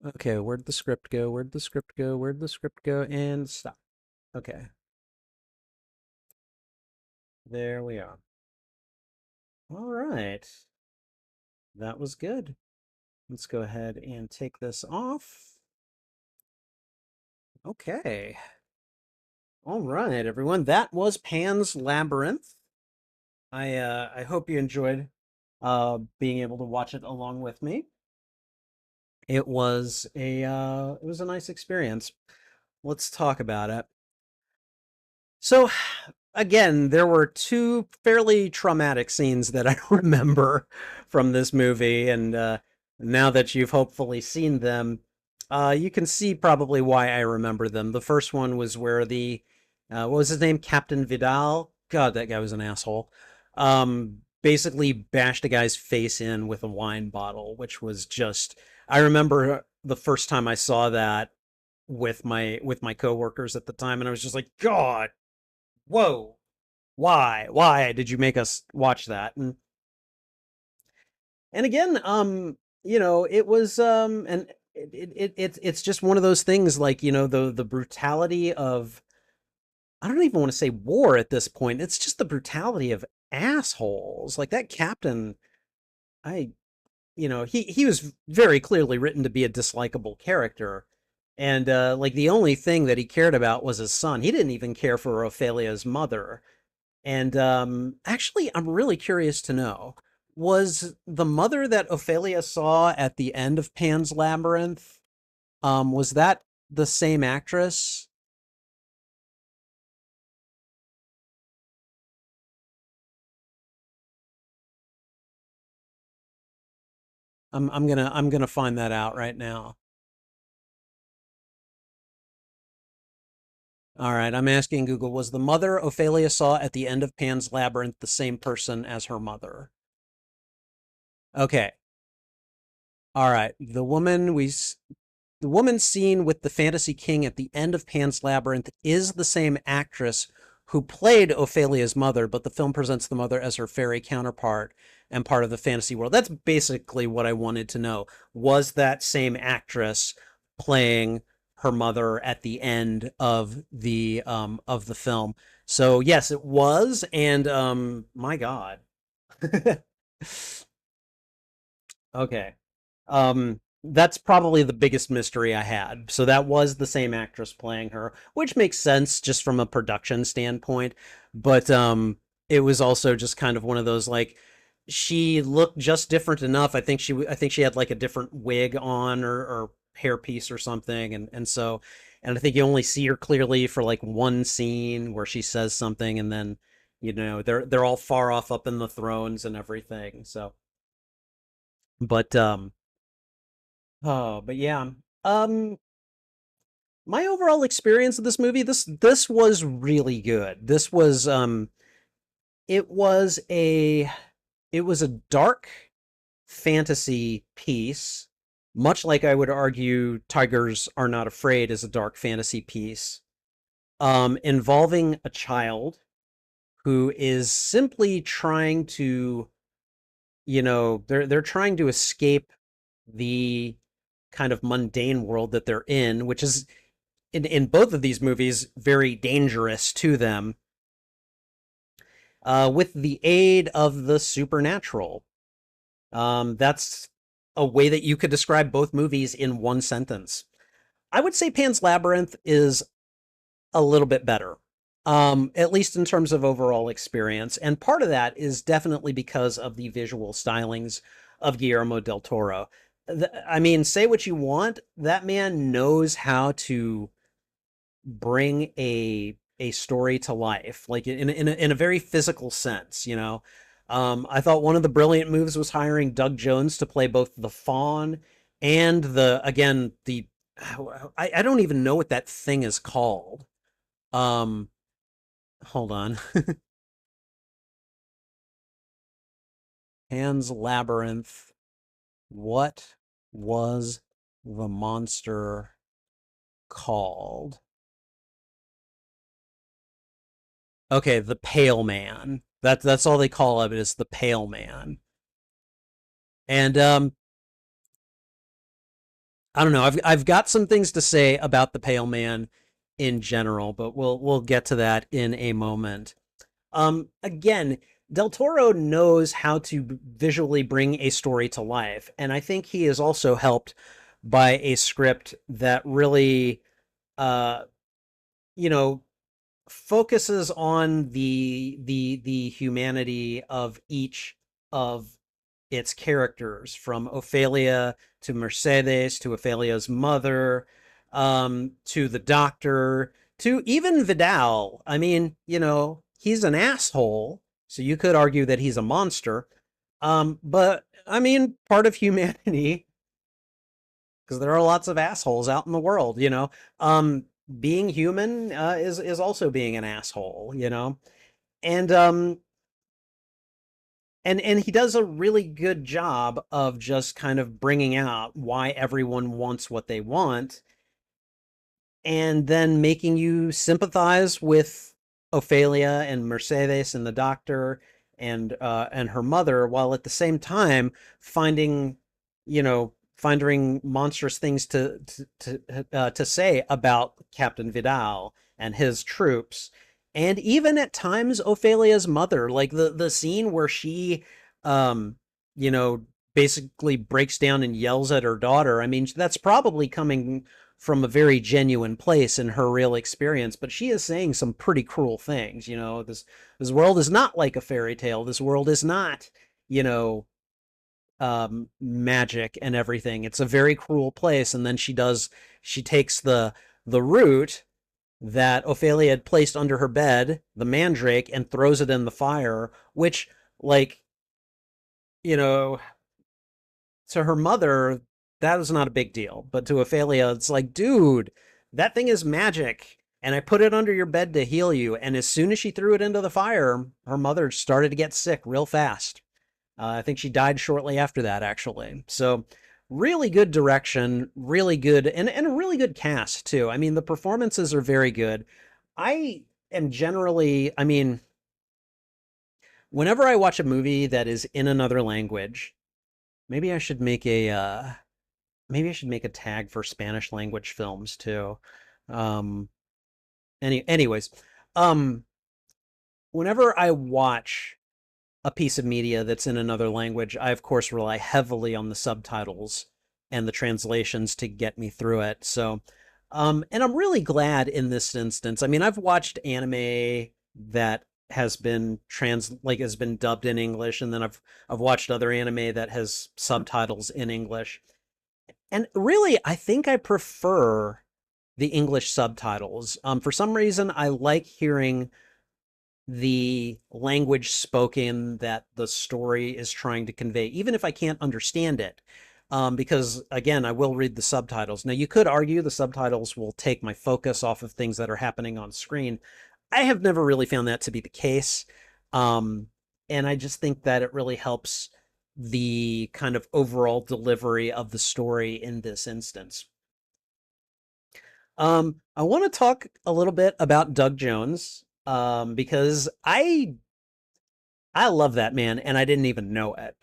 S2: Okay, where'd the script go? Where'd the script go? Where'd the script go? And stop. Okay, there we are. All right. That was good. Let's go ahead and take this off. Okay. All right, everyone. That was Pan's Labyrinth. I hope you enjoyed being able to watch it along with me. It was a nice experience. Let's talk about it. So, again, there were two fairly traumatic scenes that I remember from this movie, and now that you've hopefully seen them, you can see probably why I remember them. The first one was where what was his name? Captain Vidal. God, that guy was an asshole. Basically bashed a guy's face in with a wine bottle, which was just. I remember the first time I saw that with my coworkers at the time, and I was just like, God, whoa, why did you make us watch that? And again, it was and it's just one of those things, like, the brutality of, I don't even want to say war at this point, it's just the brutality of assholes like that captain. I he was very clearly written to be a dislikable character, and like the only thing that he cared about was his son. He didn't even care for Ophelia's mother. And actually, I'm really curious to know, was the mother that Ophelia saw at the end of Pan's Labyrinth, was that the same actress? I'm gonna find that out right now. All right, I'm asking Google, was the mother Ophelia saw at the end of Pan's Labyrinth the same person as her mother? Okay. All right. The woman seen with the fantasy king at the end of Pan's Labyrinth is the same actress who played Ophelia's mother, but the film presents the mother as her fairy counterpart and part of the fantasy world. That's basically what I wanted to know. Was that same actress playing her mother at the end of the film? So yes, it was, and my God. Okay. That's probably the biggest mystery I had. So that was the same actress playing her, which makes sense just from a production standpoint. But it was also just kind of one of those like she looked just different enough. I think she had like a different wig on or hairpiece or something, and I think you only see her clearly for like one scene where she says something, and then they're all far off up in the thrones and everything. So, but oh, but yeah. Um, my overall experience of this movie, this was really good. It was a it was a dark fantasy piece, much like I would argue Tigers Are Not Afraid is a dark fantasy piece, involving a child who is simply trying to, they're trying to escape the kind of mundane world that they're in, which is in both of these movies very dangerous to them, with the aid of the supernatural. That's a way that you could describe both movies in one sentence. I would say Pan's Labyrinth is a little bit better, at least in terms of overall experience. And part of that is definitely because of the visual stylings of Guillermo del Toro. I mean, say what you want, that man knows how to bring a story to life, like in a very physical sense, you know. I thought one of the brilliant moves was hiring Doug Jones to play both the fawn and the I don't even know what that thing is called. Um, hold on. Pan's Labyrinth. What was the monster called? Okay, the Pale Man. That's all they call it is the Pale Man. And I don't know. I've got some things to say about the Pale Man in general, but we'll get to that in a moment. Again, Del Toro knows how to visually bring a story to life, and I think he is also helped by a script that really, uh, you know, focuses on the humanity of each of its characters, from Ophelia to Mercedes to Ophelia's mother, to the doctor, to even Vidal. I mean, he's an asshole, so you could argue that he's a monster. But I mean, part of humanity, because there are lots of assholes out in the world, being human is also being an asshole, and and he does a really good job of just kind of bringing out why everyone wants what they want, and then making you sympathize with Ophelia and Mercedes and the doctor and her mother, while at the same time finding, finding monstrous things to say about Captain Vidal and his troops, and even at times Ophelia's mother, like the scene where she, um, you know, basically breaks down and yells at her daughter. I mean, that's probably coming from a very genuine place in her real experience, but she is saying some pretty cruel things. This world is not like a fairy tale. This world is not, you know, magic and everything. It's a very cruel place. And then she takes the root that Ophelia had placed under her bed, the mandrake, and throws it in the fire, which, like, you know, to her mother, that was not a big deal. But to Ophelia, it's like, dude, that thing is magic. And I put it under your bed to heal you. And as soon as she threw it into the fire, her mother started to get sick real fast. I think she died shortly after that, actually. So, really good direction, really good, and a really good cast, too. I mean, the performances are very good. I am generally, I mean, whenever I watch a movie that is in another language, maybe I should make a tag for Spanish language films too. Um, anyways, um, whenever I watch a piece of media that's in another language, I of course rely heavily on the subtitles and the translations to get me through it. So, and I'm really glad in this instance. I mean, I've watched anime that has been dubbed in English, and then I've watched other anime that has subtitles in English. And really, I think I prefer the English subtitles. For some reason, I like hearing the language spoken that the story is trying to convey, even if I can't understand it. Because again, I will read the subtitles. Now, you could argue the subtitles will take my focus off of things that are happening on screen. I have never really found that to be the case. Um, and I just think that it really helps the kind of overall delivery of the story in this instance. I want to talk a little bit about Doug Jones, because I love that man, and I didn't even know it.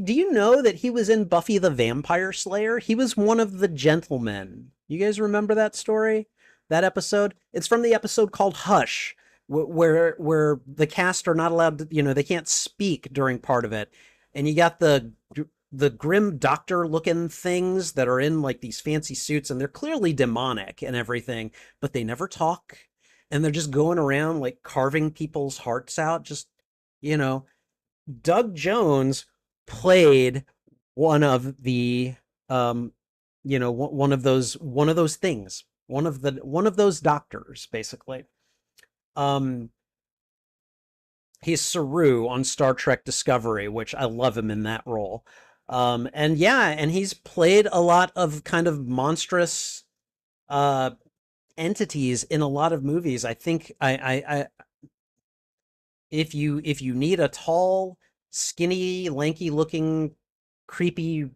S2: Do you know that he was in Buffy the Vampire Slayer? He was one of the gentlemen. You guys remember that story? That episode? It's from the episode called Hush, where the cast are not allowed to, they can't speak during part of it. And you got the grim doctor looking things that are in like these fancy suits, and they're clearly demonic and everything, but they never talk, and they're just going around like carving people's hearts out, just you know, Doug Jones played one of the one of those things, one of those doctors, basically. Um, he's Saru on Star Trek Discovery, which I love him in that role. And yeah, and he's played a lot of kind of monstrous uh entities in a lot of movies. I think I if you need a tall, skinny, lanky looking, creepy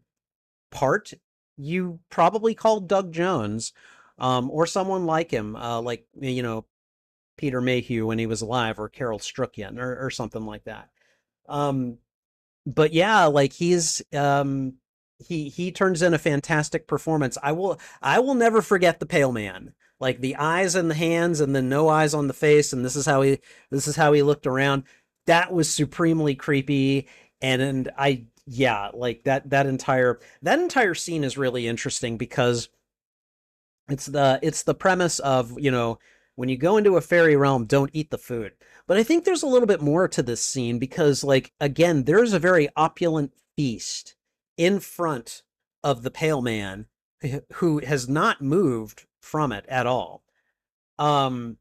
S2: part, you probably call Doug Jones, or someone like him, like Peter Mayhew when he was alive, or Carol Strucken, or something like that. Um, but yeah, like he turns in a fantastic performance. I will never forget the Pale Man. Like the eyes and the hands and then no eyes on the face, and this is how he looked around. That was supremely creepy. And I yeah, like that entire scene is really interesting because it's the premise of, when you go into a fairy realm, don't eat the food. But I think there's a little bit more to this scene because, like, again, there's a very opulent feast in front of the pale man who has not moved from it at all. Um,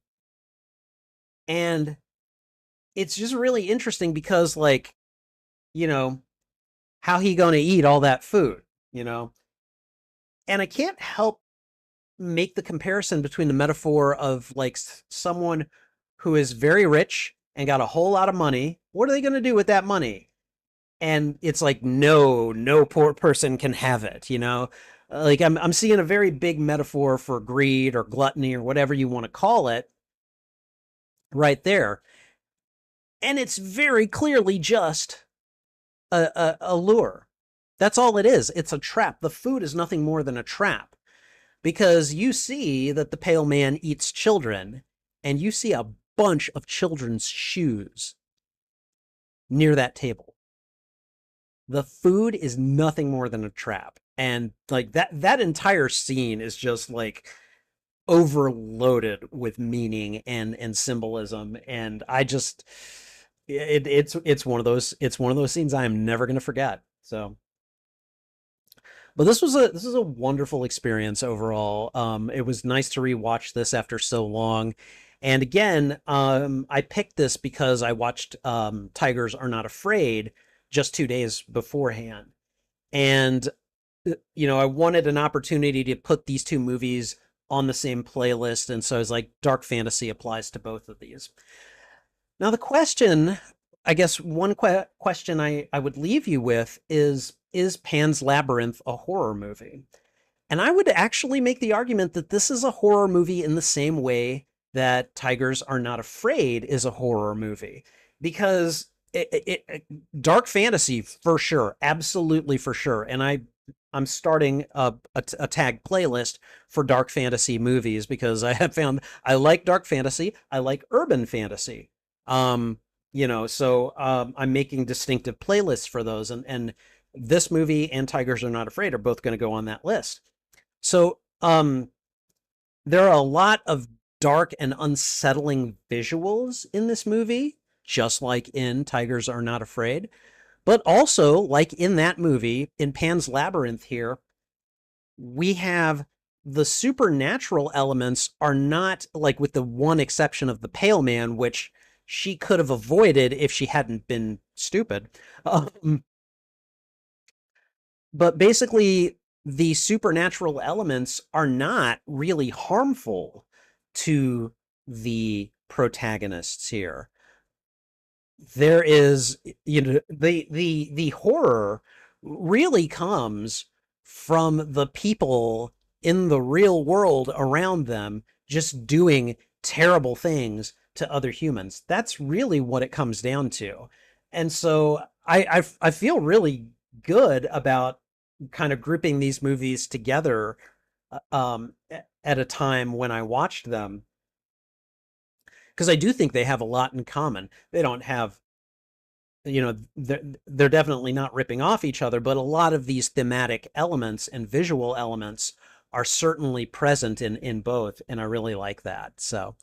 S2: and it's just really interesting because, like, you know, how he gonna eat all that food, you know? And I can't help make the comparison between the metaphor of like someone who is very rich and got a whole lot of money. What are they going to do with that money? And it's like, no poor person can have it, Like I'm seeing a very big metaphor for greed or gluttony or whatever you want to call it right there. And it's very clearly just a lure. That's all it is. It's a trap. The food is nothing more than a trap. Because you see that the pale man eats children, and you see a bunch of children's shoes near that table. The food is nothing more than a trap. And like that entire scene is just like overloaded with meaning and symbolism. And I just it's one of those scenes I am never gonna forget. So but this was a wonderful experience overall. It was nice to rewatch this after so long. And again, I picked this because I watched Tigers Are Not Afraid just 2 days beforehand. And I wanted an opportunity to put these two movies on the same playlist, and so I was like, dark fantasy applies to both of these. Now the question I guess one question I would leave you with is Pan's Labyrinth a horror movie? And I would actually make the argument that this is a horror movie in the same way that Tigers Are Not Afraid is a horror movie, because dark fantasy for sure, absolutely for sure. And I'm starting a tag playlist for dark fantasy movies because I have found I like dark fantasy, I like urban fantasy. I'm making distinctive playlists for those, and this movie and Tigers Are Not Afraid are both going to go on that list. So, there are a lot of dark and unsettling visuals in this movie, just like in Tigers Are Not Afraid. But also, like in that movie, in Pan's Labyrinth here, we have the supernatural elements are not, like with the one exception of the Pale Man, which she could have avoided if she hadn't been stupid. But basically, the supernatural elements are not really harmful to the protagonists here. There is, the horror really comes from the people in the real world around them just doing terrible things to other humans. That's really what it comes down to. And so I feel really good about kind of grouping these movies together at a time when I watched them, because I do think they have a lot in common. They don't have, they're definitely not ripping off each other, but a lot of these thematic elements and visual elements are certainly present in both, and I really like that. So,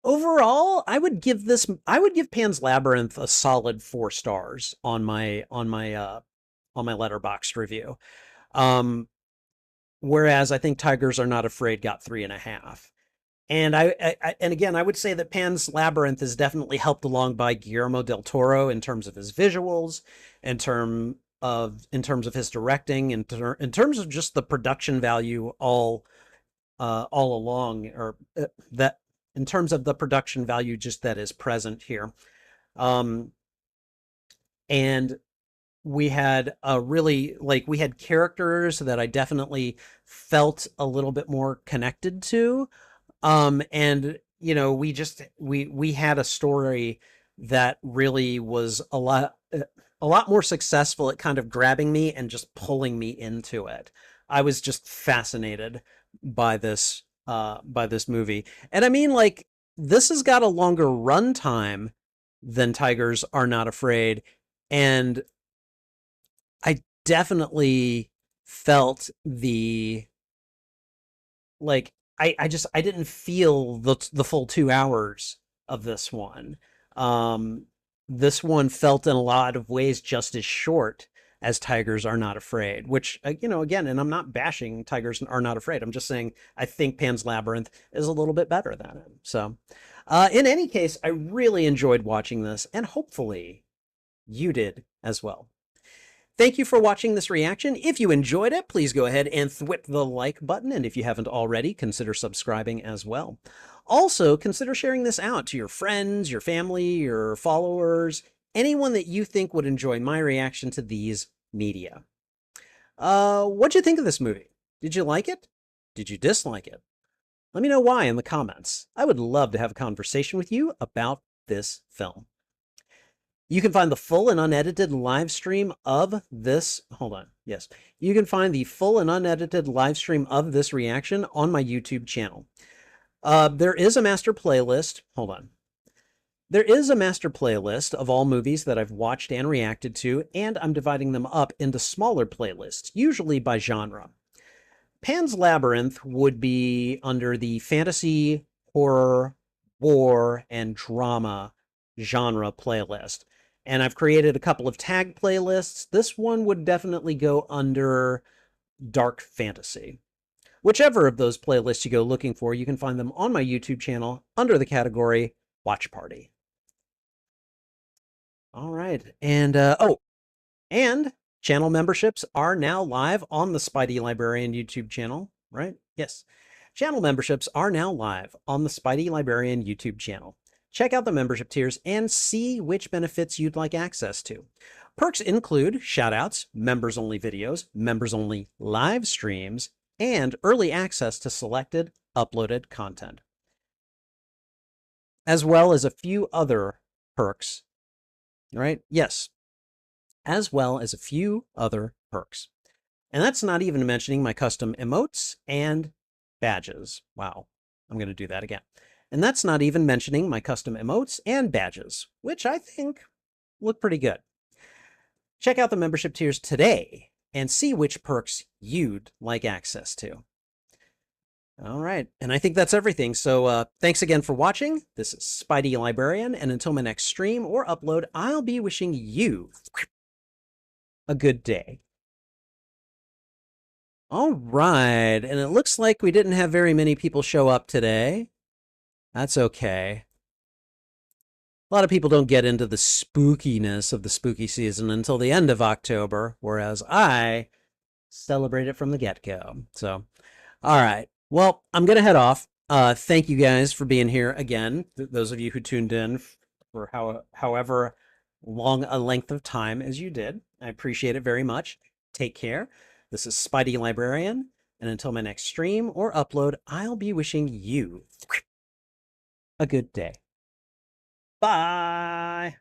S2: overall, I would give Pan's Labyrinth a solid 4 stars on my Letterboxd review. Whereas I think Tigers Are Not Afraid got 3.5. And and again, I would say that Pan's Labyrinth is definitely helped along by Guillermo del Toro in terms of his visuals, in terms of his directing, in terms of just the production value all along, or that in terms of the production value just that is present here. And we had we had characters that I definitely felt a little bit more connected to. And we had a story that really was a lot more successful at kind of grabbing me and just pulling me into it. I was just fascinated by this movie. And I mean, like, this has got a longer runtime than Tigers Are Not Afraid, and I definitely felt the, like, I didn't feel the full 2 hours of this one. This one felt in a lot of ways just as short as Tigers Are Not Afraid, which, again, and I'm not bashing Tigers Are Not Afraid. I'm just saying I think Pan's Labyrinth is a little bit better than it. So, in any case, I really enjoyed watching this, and hopefully you did as well. Thank you for watching this reaction. If you enjoyed it, please go ahead and thwip the like button, and if you haven't already, consider subscribing as well. Also, consider sharing this out to your friends, your family, your followers, anyone that you think would enjoy my reaction to these media. What'd you think of this movie? Did you like it? Did you dislike it? Let me know why in the comments. I would love to have a conversation with you about this film. You can find the full and unedited live stream of this. Hold on. Yes. You can find the full and unedited live stream of this reaction on my YouTube channel. There is a master playlist. Hold on. There is a master playlist of all movies that I've watched and reacted to, and I'm dividing them up into smaller playlists, usually by genre. Pan's Labyrinth would be under the fantasy, horror, war, and drama genre playlist. And I've created a couple of tag playlists. This one would definitely go under dark fantasy. Whichever of those playlists you go looking for, you can find them on my YouTube channel under the category Watch Party. All right. And, and channel memberships are now live on the Spidey Librarian YouTube channel, right? Yes. Channel memberships are now live on the Spidey Librarian YouTube channel. check out the membership tiers and see which benefits you'd like access to. Perks include shoutouts, members-only videos, members-only live streams, and early access to selected uploaded content, as well as a few other perks, right? Yes, as well as a few other perks. And that's not even mentioning my custom emotes and badges. Wow, I'm going to do that again. And that's not even mentioning my custom emotes and badges, which I think look pretty good. Check out the membership tiers today and see which perks you'd like access to. All right, and I think that's everything. So thanks again for watching. This is Spidey Librarian, and until my next stream or upload, I'll be wishing you a good day. All right, and it looks like we didn't have very many people show up today. That's okay. A lot of people don't get into the spookiness of the spooky season until the end of October, whereas I celebrate it from the get-go. So, all right. Well, I'm going to head off. Thank you guys for being here again. Those of you who tuned in for however long a length of time as you did. I appreciate it very much. Take care. This is Spidey Librarian, and until my next stream or upload, I'll be wishing you a good day. Bye!